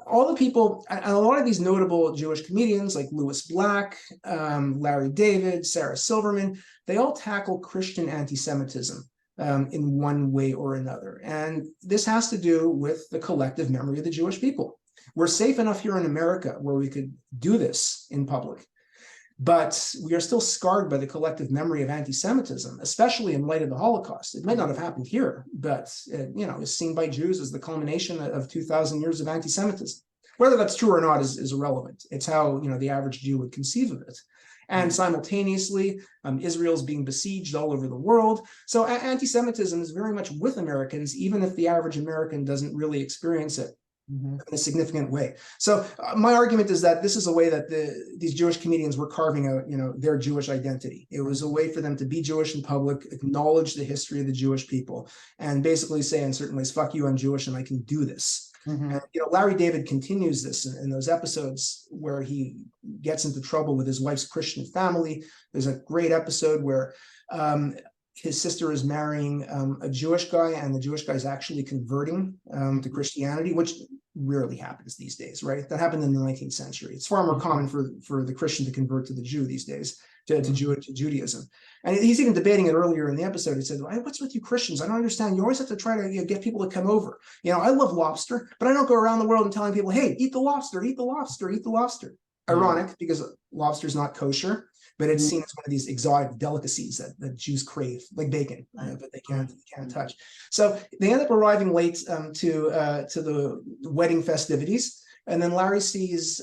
all the people, and a lot of these notable Jewish comedians like Louis Black, Larry David, Sarah Silverman, they all tackle Christian anti-Semitism in one way or another. And this has to do with the collective memory of the Jewish people. We're safe enough here in America where we could do this in public, but we are still scarred by the collective memory of anti-Semitism, especially in light of the Holocaust. It might not have happened here, but is seen by Jews as the culmination of 2,000 years of anti-Semitism. Whether that's true or not is irrelevant. It's how the average Jew would conceive of it. And simultaneously, Israel's being besieged all over the world. So anti-Semitism is very much with Americans, even if the average American doesn't really experience it in a significant way. So my argument is that this is a way that these Jewish comedians were carving out, their Jewish identity. It was a way for them to be Jewish in public, acknowledge the history of the Jewish people, and basically say in certain ways, fuck you, I'm Jewish and I can do this. And, Larry David continues this in those episodes where he gets into trouble with his wife's Christian family. There's a great episode where his sister is marrying a Jewish guy, and the Jewish guy is actually converting to Christianity, which rarely happens these days, right? That happened in the 19th century. It's far more common for the Christian to convert to the Jew these days, to Judaism. And he's even debating it earlier in the episode. He said, what's with you Christians? I don't understand. You always have to try to get people to come over. I love lobster, but I don't go around the world and telling people, hey, eat the lobster, eat the lobster, eat the lobster. Ironic, because lobster is not kosher, but it's seen as one of these exotic delicacies that Jews crave, like bacon, but they can't touch. So they end up arriving late to the wedding festivities, And then Larry sees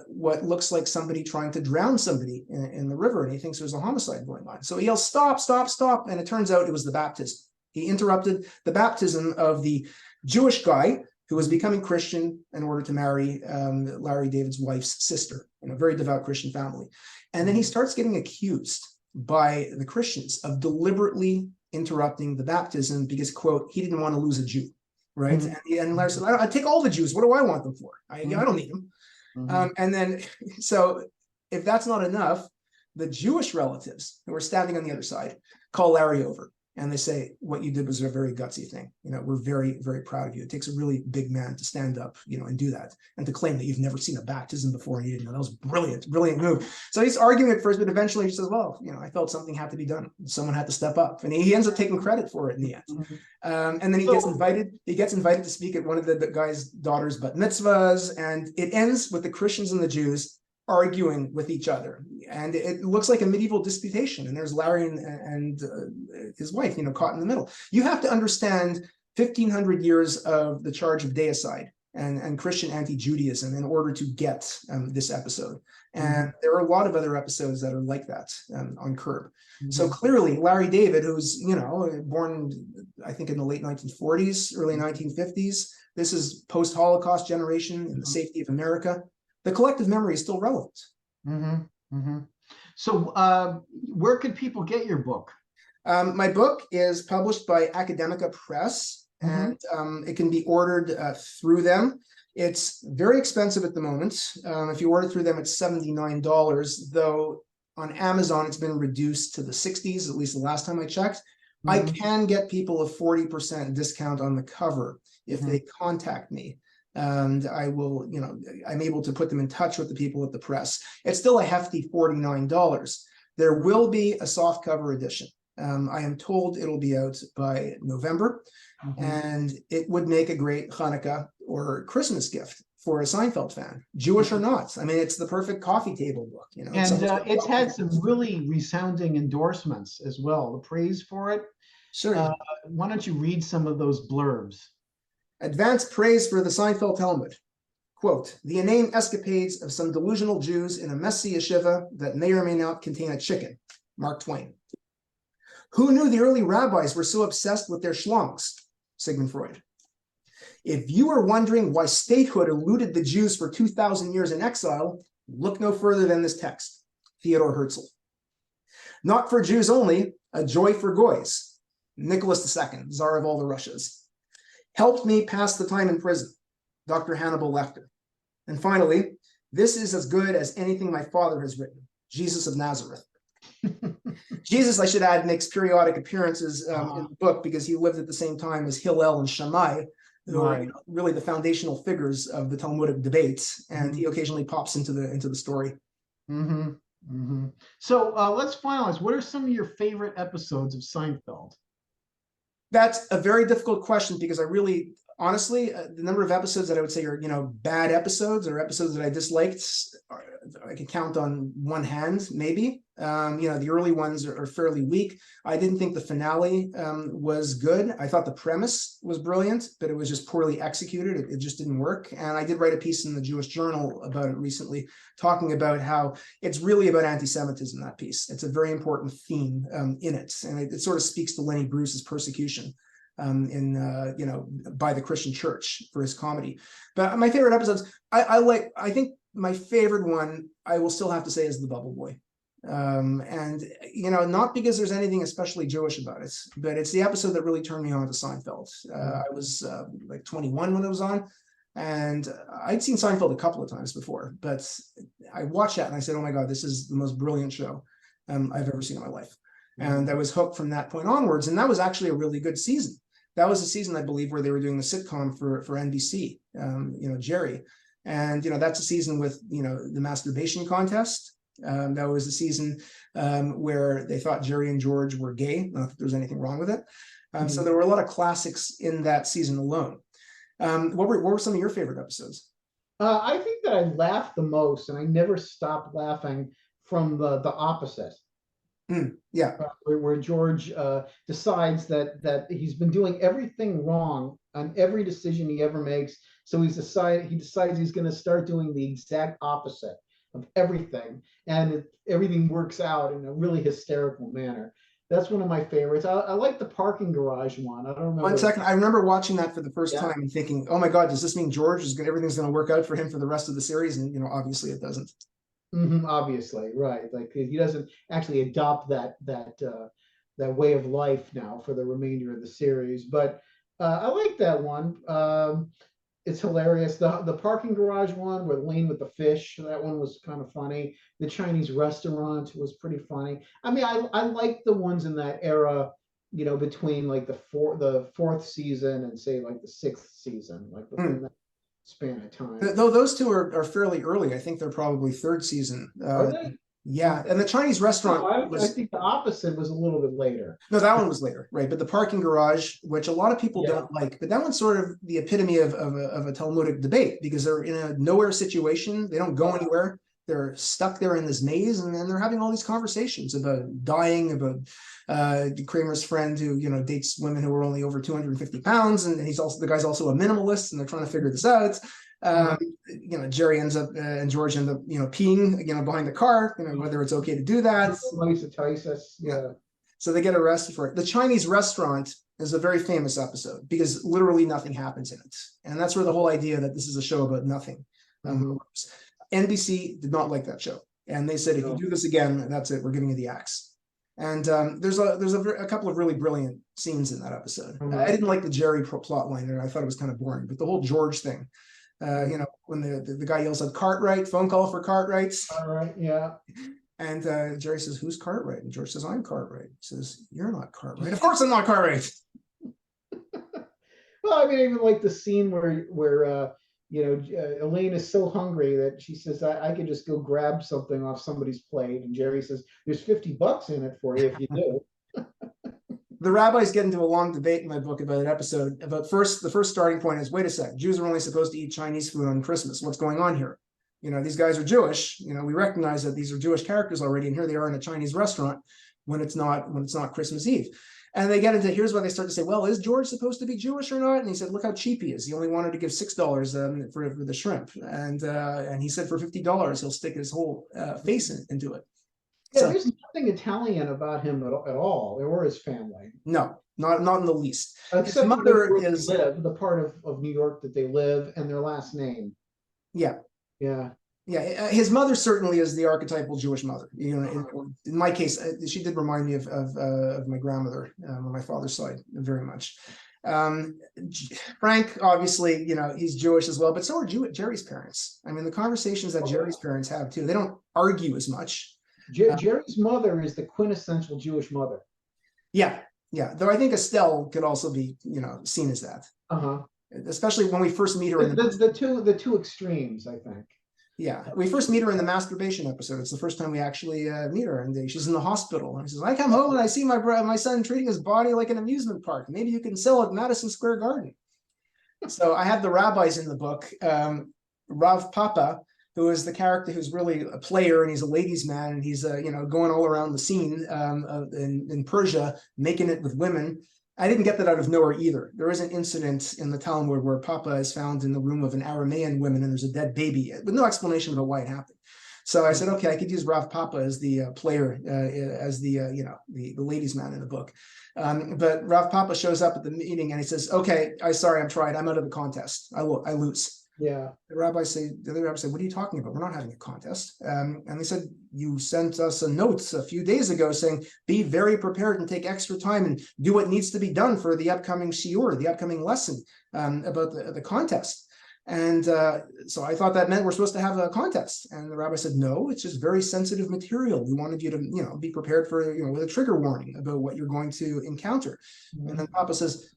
what looks like somebody trying to drown somebody in the river, and he thinks there's a homicide going on. So he yells, "Stop, stop, stop." And it turns out it was the baptism. He interrupted the baptism of the Jewish guy who was becoming Christian in order to marry Larry David's wife's sister in a very devout Christian family. And then he starts getting accused by the Christians of deliberately interrupting the baptism because, quote, he didn't want to lose a Jew, right? And Larry said, I take all the Jews. What do I want them for? I don't need them. And then, so if that's not enough, the Jewish relatives who are standing on the other side call Larry over. And they say, what you did was a very gutsy thing. We're very, very proud of you. It takes a really big man to stand up, and do that. And to claim that you've never seen a baptism before and you didn't know. That was brilliant, brilliant move. So he's arguing at first, but eventually he says, well, I felt something had to be done. Someone had to step up. And he ends up taking credit for it in the end. And then he gets invited to speak at one of the guy's daughter's bat mitzvahs. And it ends with the Christians and the Jews arguing with each other, and it looks like a medieval disputation, and there's Larry and his wife caught in the middle. You have to understand 1,500 years of the charge of deicide and Christian anti-Judaism in order to get this episode, and there are a lot of other episodes that are like that on Curb. So clearly Larry David, who's born I think in the late 1940s, early 1950s, this is post-Holocaust generation in the safety of America. The collective memory is still relevant. So where could people get your book? My book is published by Academica Press, and it can be ordered through them. It's very expensive at the moment. If you order through them, it's $79, though on Amazon, it's been reduced to the 60s, at least the last time I checked. I can get people a 40% discount on the cover if they contact me. And I will, I'm able to put them in touch with the people at the press. It's still a hefty $49. There will be a soft cover edition. I am told it'll be out by November, and it would make a great Hanukkah or Christmas gift for a Seinfeld fan, Jewish or not. I mean, it's the perfect coffee table book. And it's had some really resounding endorsements as well, the praise for it. Sure. Why don't you read some of those blurbs? Advanced praise for the Seinfeld Talmud. Quote, the inane escapades of some delusional Jews in a messy yeshiva that may or may not contain a chicken. Mark Twain. Who knew the early rabbis were so obsessed with their schlongs? Sigmund Freud. If you are wondering why statehood eluded the Jews for 2,000 years in exile, look no further than this text. Theodor Herzl. Not for Jews only, a joy for goys. Nicholas II, Tsar of all the Russias. Helped me pass the time in prison, Dr. Hannibal Lecter. And finally, this is as good as anything my father has written, Jesus of Nazareth. Jesus, I should add, makes periodic appearances in the book because he lived at the same time as Hillel and Shammai, who are really the foundational figures of the Talmudic debates, and he occasionally pops into the story. So let's finalize. What are some of your favorite episodes of Seinfeld? That's a very difficult question because I really, honestly, the number of episodes that I would say are, bad episodes or episodes that I disliked, I can count on one hand, maybe. The early ones are fairly weak. I didn't think the finale was good. I thought the premise was brilliant, but it was just poorly executed. It just didn't work. And I did write a piece in the Jewish Journal about it recently, talking about how it's really about anti-Semitism, that piece. It's a very important theme in it. And it sort of speaks to Lenny Bruce's persecution by the Christian church for his comedy. But my favorite episodes, I think my favorite one, I will still have to say, is The Bubble Boy. And not because there's anything especially Jewish about it, but it's the episode that really turned me on to Seinfeld. I was like 21 when it was on, and I'd seen Seinfeld a couple of times before, but I watched that and I said, oh my God, this is the most brilliant show I've ever seen in my life. And I was hooked from that point onwards. And that was actually a really good season. That was a season, I believe, where they were doing the sitcom for NBC, Jerry. And, that's a season with, the masturbation contest. That was a season where they thought Jerry and George were gay. Not that there's anything wrong with it. So there were a lot of classics in that season alone. What were some of your favorite episodes? I think that I laughed the most, and I never stopped laughing from the opposite. Yeah. Where George decides that he's been doing everything wrong on every decision he ever makes. So he decides he's going to start doing the exact opposite of everything, and everything works out in a really hysterical manner. That's one of my favorites. I like the parking garage one. I don't remember. 1 second. I remember watching that for the first Yeah. time and thinking, oh my God, does this mean George is everything's going to work out for him for the rest of the series? And, obviously it doesn't. Obviously, right. Like he doesn't actually adopt that way of life now for the remainder of the series. But I like that one. It's hilarious. The parking garage one with Lane with the fish, that one was kind of funny. The Chinese restaurant was pretty funny. I mean, I like the ones in that era, between like the fourth season and say like the sixth season, like within that span of time. Though those two are fairly early. I think they're probably third season. Are they? Yeah, and the Chinese restaurant I think the opposite was a little bit later. No, that one was later, right? But the parking garage, which a lot of people don't like, but that one's sort of the epitome of a Talmudic debate, because they're in a nowhere situation. They don't go anywhere. They're stuck there in this maze, and then they're having all these conversations about dying, about Kramer's friend who dates women who are only over 250 pounds, and the guy's also a minimalist, and they're trying to figure this out. Jerry ends up and George end up peeing behind the car, whether it's okay to do that. Yeah. So they get arrested for it. The Chinese restaurant is a very famous episode because literally nothing happens in it, and that's where the whole idea that this is a show about nothing. NBC did not like that show, and they said, if you do this again, that's it, we're giving you the axe. And there's a couple of really brilliant scenes in that episode. I didn't like the Jerry plot line there. I thought it was kind of boring, but the whole George thing, when the guy yells out Cartwright, phone call for Cartwright. All right, yeah. And Jerry says, who's Cartwright? And George says, I'm Cartwright. He says, you're not Cartwright. Of course I'm not Cartwright. Well, I mean, I even like the scene where Elaine is so hungry that she says, I could just go grab something off somebody's plate. And Jerry says, there's $50 in it for you if you do. The rabbis get into a long debate in my book about an episode about the first starting point is, wait a sec, Jews are only supposed to eat Chinese food on Christmas. What's going on here? These guys are Jewish. We recognize that these are Jewish characters already, and here they are in a Chinese restaurant when it's not Christmas Eve. And they get into, here's why they start to say, well, is George supposed to be Jewish or not? And he said, look how cheap he is. He only wanted to give $6 for the shrimp. And he said for $50, he'll stick his whole face into it. Yeah, so, there's nothing Italian about him at all, or his family. No, not in the least. Except his mother is the part of New York that they live, and their last name. Yeah. Yeah. Yeah, his mother certainly is the archetypal Jewish mother. In my case, she did remind me of my grandmother on my father's side very much. Frank, obviously, he's Jewish as well, but so are Jerry's parents. I mean, the conversations that Jerry's parents have too, they don't argue as much. Jerry's mother is the quintessential Jewish mother. Yeah. Though I think Estelle could also be, seen as that. Especially when we first meet her. The two extremes, I think. Yeah, we first meet her in the masturbation episode. It's the first time we actually meet her, and she's in the hospital. And she says, I come home and I see my son treating his body like an amusement park. Maybe you can sell it at Madison Square Garden. So I have the rabbis in the book. Rav Papa, who is the character who's really a player, and he's a ladies' man, and he's going all around the scene in Persia, making it with women. I didn't get that out of nowhere either. There is an incident in the Talmud where Papa is found in the room of an Aramean woman, and there's a dead baby with no explanation about why it happened. So I said, okay, I could use Rav Papa as the player, as the ladies' man in the book. But Rav Papa shows up at the meeting and he says, okay, I'm tried. I'm out of the contest. I lose. Yeah. The other rabbis say, what are you talking about? We're not having a contest. And they said, you sent us a note a few days ago saying, be very prepared and take extra time and do what needs to be done for the upcoming shiur, the upcoming lesson about the contest. And so I thought that meant we're supposed to have a contest. And the rabbi said, no, it's just very sensitive material. We wanted you to, be prepared for, with a trigger warning about what you're going to encounter. And then Papa says,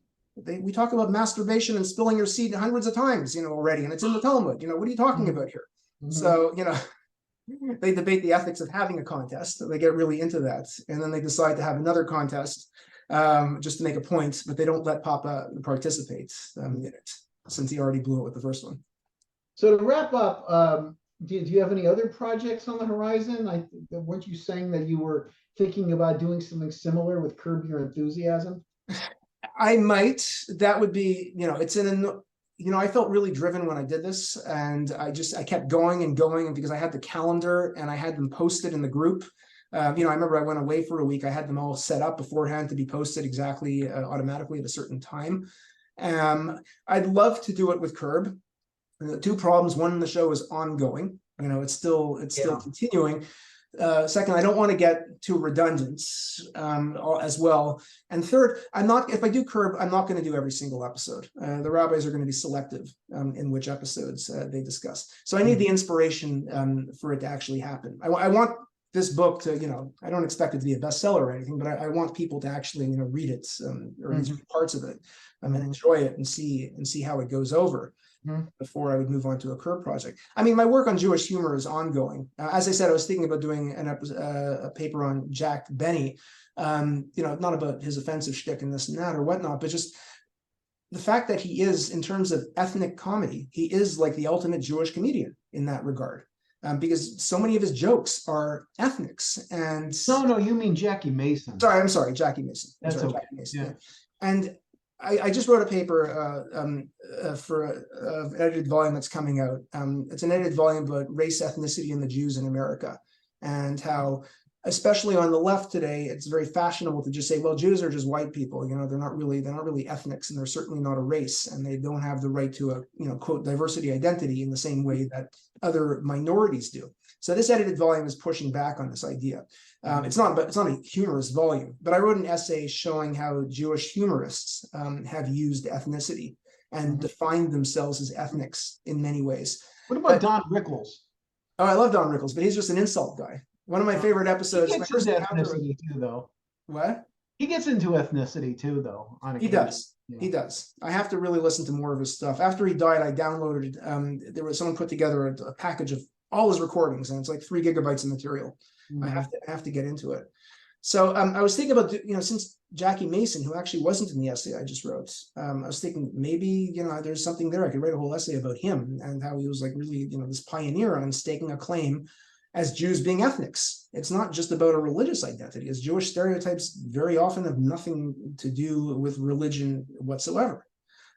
we talk about masturbation and spilling your seed hundreds of times, already, and it's in the Talmud. What are you talking about here? So, they debate the ethics of having a contest. They get really into that, and then they decide to have another contest just to make a point, but they don't let Papa participate in it, since he already blew it with the first one. So to wrap up, do you have any other projects on the horizon? Weren't you saying that you were thinking about doing something similar with Curb Your Enthusiasm? I might. That would be, it's I felt really driven when I did this, and I kept going and going, and because I had the calendar and I had them posted in the group. I remember I went away for a week. I had them all set up beforehand to be posted exactly automatically at a certain time. I'd love to do it with Curb. The two problems: one, the show is ongoing. It's still continuing. Second, I don't want to get too redundant as well. And third, if I do Curb, I'm not going to do every single episode. The rabbis are going to be selective in which episodes they discuss. So I need the inspiration for it to actually happen. I want this book to, I don't expect it to be a bestseller or anything, but I want people to actually, read it or at least parts of it and enjoy it and see how it goes over. Before I would move on to a Curb project. My work on Jewish humor is ongoing. As I said, I was thinking about doing a paper on Jack Benny, not about his offensive shtick and this and that or whatnot, but just the fact that he is, in terms of ethnic comedy, he is like the ultimate Jewish comedian in that regard. Because so many of his jokes are ethnics. And no, you mean Jackie Mason. I'm sorry, Jackie Mason. That's okay. Jackie Mason. Yeah. And I just wrote a paper for an edited volume that's coming out. It's an edited volume about race, ethnicity, and the Jews in America, and how, especially on the left today, it's very fashionable to just say, well, Jews are just white people. They're not really ethnics, and they're certainly not a race, and they don't have the right to a quote diversity identity in the same way that other minorities do. So this edited volume is pushing back on this idea. It's not a humorous volume, but I wrote an essay showing how Jewish humorists have used ethnicity and defined themselves as ethnics in many ways. What about Don Rickles? Oh, I love Don Rickles, but he's just an insult guy. One of my favorite episodes. He gets into ethnicity too, though. What? He gets into ethnicity too, though. He does. Yeah. He does. I have to really listen to more of his stuff. After he died, I downloaded. Someone put together a package of all his recordings, and it's like 3 gigabytes of material. I have to get into it. So I was thinking about, since Jackie Mason, who actually wasn't in the essay I just wrote, I was thinking maybe, there's something there. I could write a whole essay about him and how he was like really, this pioneer on staking a claim as Jews being ethnics. It's not just about a religious identity, as Jewish stereotypes very often have nothing to do with religion whatsoever.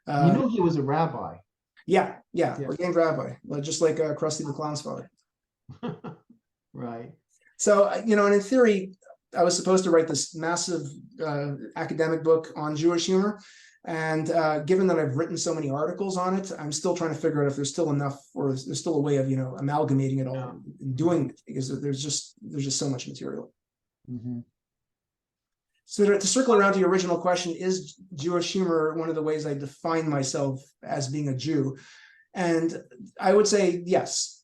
He was a rabbi. Yeah, ordained rabbi, just like Krusty the Clown's father. Right. So, and in theory, I was supposed to write this massive academic book on Jewish humor. And given that I've written so many articles on it, I'm still trying to figure out if there's still enough, or there's still a way of, amalgamating it all and doing it, because there's just so much material. So to circle around to your original question, is Jewish humor one of the ways I define myself as being a Jew? And I would say yes.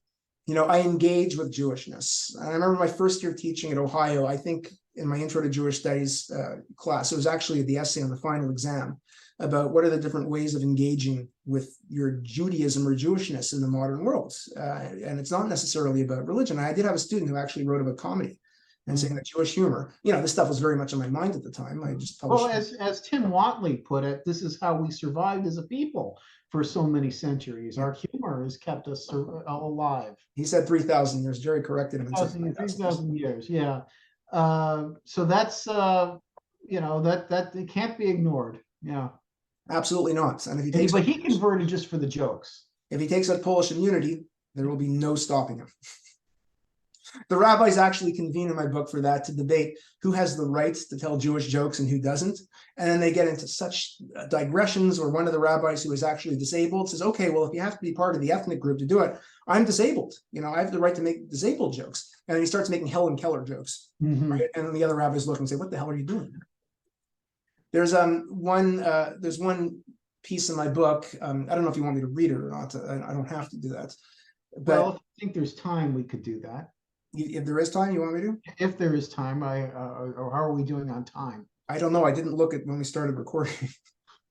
I engage with Jewishness. And I remember my first year teaching at Ohio, I think in my Intro to Jewish Studies class, it was actually the essay on the final exam about what are the different ways of engaging with your Judaism or Jewishness in the modern world. And it's not necessarily about religion. I did have a student who actually wrote about comedy and saying that Jewish humor, this stuff was very much on my mind at the time. I just published. Well, as Tim Watley put it, this is how we survived as a people for so many centuries. Our humor has kept us alive. He said 3,000 years. Jerry corrected him. 3,000 years, yeah. So that's, that it can't be ignored. Yeah. Absolutely not. And if he converted just for the jokes. If he takes out Polish immunity, there will be no stopping him. The rabbis actually convene in my book for that, to debate who has the right to tell Jewish jokes and who doesn't. And then they get into such digressions, or one of the rabbis who is actually disabled says, okay, well, if you have to be part of the ethnic group to do it, I'm disabled. I have the right to make disabled jokes. And then he starts making Helen Keller jokes. Right? And then the other rabbis look and say, what the hell are you doing? There's one piece in my book. I don't know if you want me to read it or not. I don't have to do that. But well, if I think there's time, we could do that. If there is time, you want me to? If there is time, or how are we doing on time? I don't know. I didn't look at when we started recording.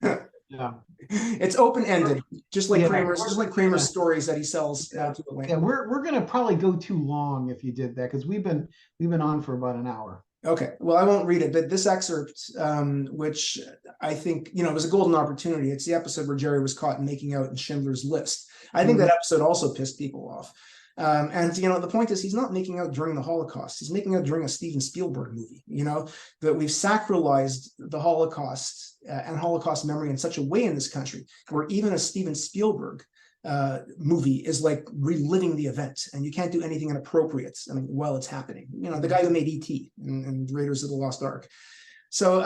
Yeah, it's open-ended, just like Kramer's stories that he sells to the land. Yeah, we're gonna probably go too long if you did that, because we've been on for about an hour. Okay, well, I won't read it, but this excerpt, which I think, it was a golden opportunity. It's the episode where Jerry was caught making out in Schindler's List. I think that episode also pissed people off. And the point is, he's not making out during the Holocaust. He's making out during a Steven Spielberg movie. That we've sacralized the Holocaust and Holocaust memory in such a way in this country, where even a Steven Spielberg movie is like reliving the event, and you can't do anything inappropriate while it's happening. The guy who made E.T. and Raiders of the Lost Ark. So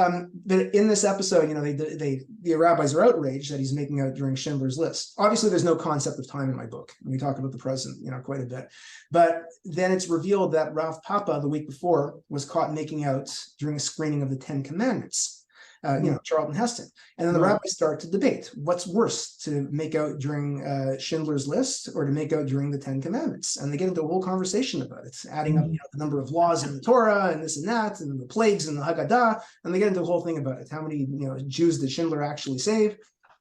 in this episode, the rabbis are outraged that he's making out during Schindler's List. Obviously, there's no concept of time in my book. We talk about the present, quite a bit. But then it's revealed that Ralph Papa, the week before, was caught making out during a screening of the Ten Commandments. Charlton Heston. And then the rabbis start to debate what's worse, to make out during Schindler's List or to make out during the Ten Commandments. And they get into a whole conversation about it, adding up the number of laws in the Torah and this and that, and the plagues and the Haggadah. And they get into a whole thing about it. How many Jews did Schindler actually save?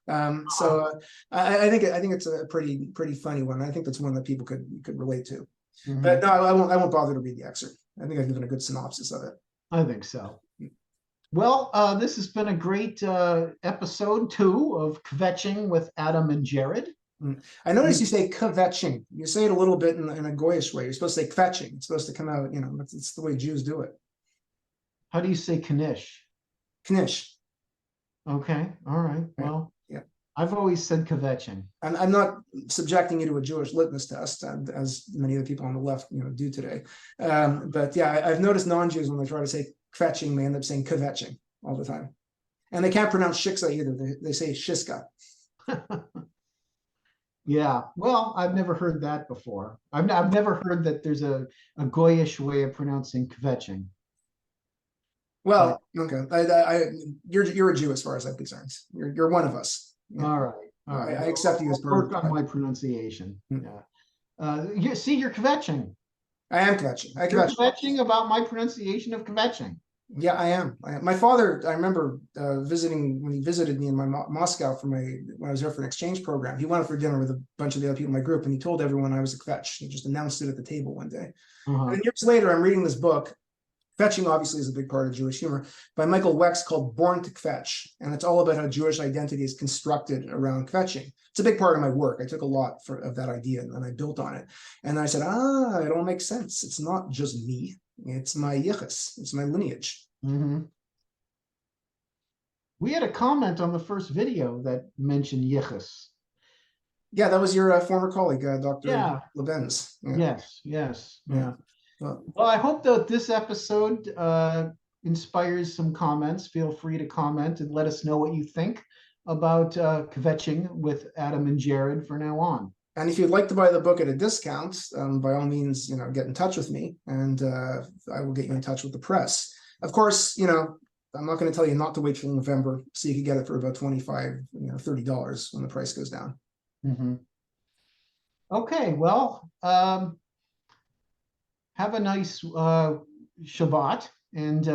So I think it's a pretty funny one. I think that's one that people could relate to. But no, I won't bother to read the excerpt. I think I've given a good synopsis of it. I think so. Well, this has been a great episode 2 of Kvetching with Adam and Jarrod. I noticed you say kvetching. You say it a little bit in a goyish way. You're supposed to say kvetching. It's supposed to come out, it's the way Jews do it. How do you say knish? Knish. Okay, all right. Well, yeah. I've always said kvetching. I'm not subjecting you to a Jewish litmus test, as many of the people on the left, do today. But yeah, I've noticed non-Jews, when they try to say kvetching, they end up saying kvetching all the time. And they can't pronounce shiksa either. They say shiska. Yeah, well, I've never heard that before. I've never heard that there's a goyish way of pronouncing kvetching. Well, okay. You're a Jew as far as I'm concerned. You're one of us. All right. I accept you as part of work on my pronunciation. Yeah. You're kvetching. I am kvetching. You're kvetching about my pronunciation of kvetching. Yeah, I am. My father, I remember when he visited me in Moscow when I was there for an exchange program. He went out for dinner with a bunch of the other people in my group, and he told everyone I was a kvetch. He just announced it at the table one day. And years later, I'm reading this book. Kvetching obviously is a big part of Jewish humor, by Michael Wex, called Born to Kvetch. And it's all about how Jewish identity is constructed around kvetching. It's a big part of my work. I took a lot of that idea and I built on it. And I said, it all makes sense. It's not just me. It's my yichus. It's my lineage. We had a comment on the first video that mentioned yichus. Yeah, that was your former colleague, Dr. Lebenz. Yes. Yeah. Well, I hope that this episode inspires some comments. Feel free to comment and let us know what you think about Kvetching with Adam and Jarrod for now on. And if you'd like to buy the book at a discount, by all means, get in touch with me, and I will get you in touch with the press. Of course, I'm not going to tell you not to wait till November, so you can get it for about $25, $30 when the price goes down. Okay, well, have a nice Shabbat, and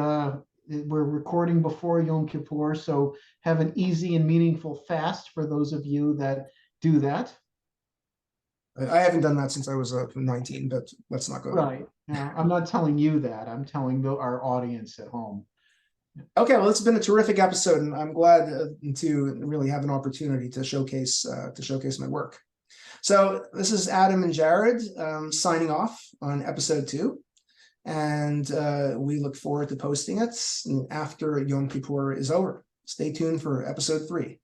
we're recording before Yom Kippur, so have an easy and meaningful fast for those of you that do that. I haven't done that since I was 19, but let's not go there. Right. Yeah, I'm not telling you that. I'm telling our audience at home. Okay, well, it's been a terrific episode, and I'm glad to really have an opportunity to showcase my work. So this is Adam and Jarrod signing off on episode 2, and we look forward to posting it after Yom Kippur is over. Stay tuned for episode 3.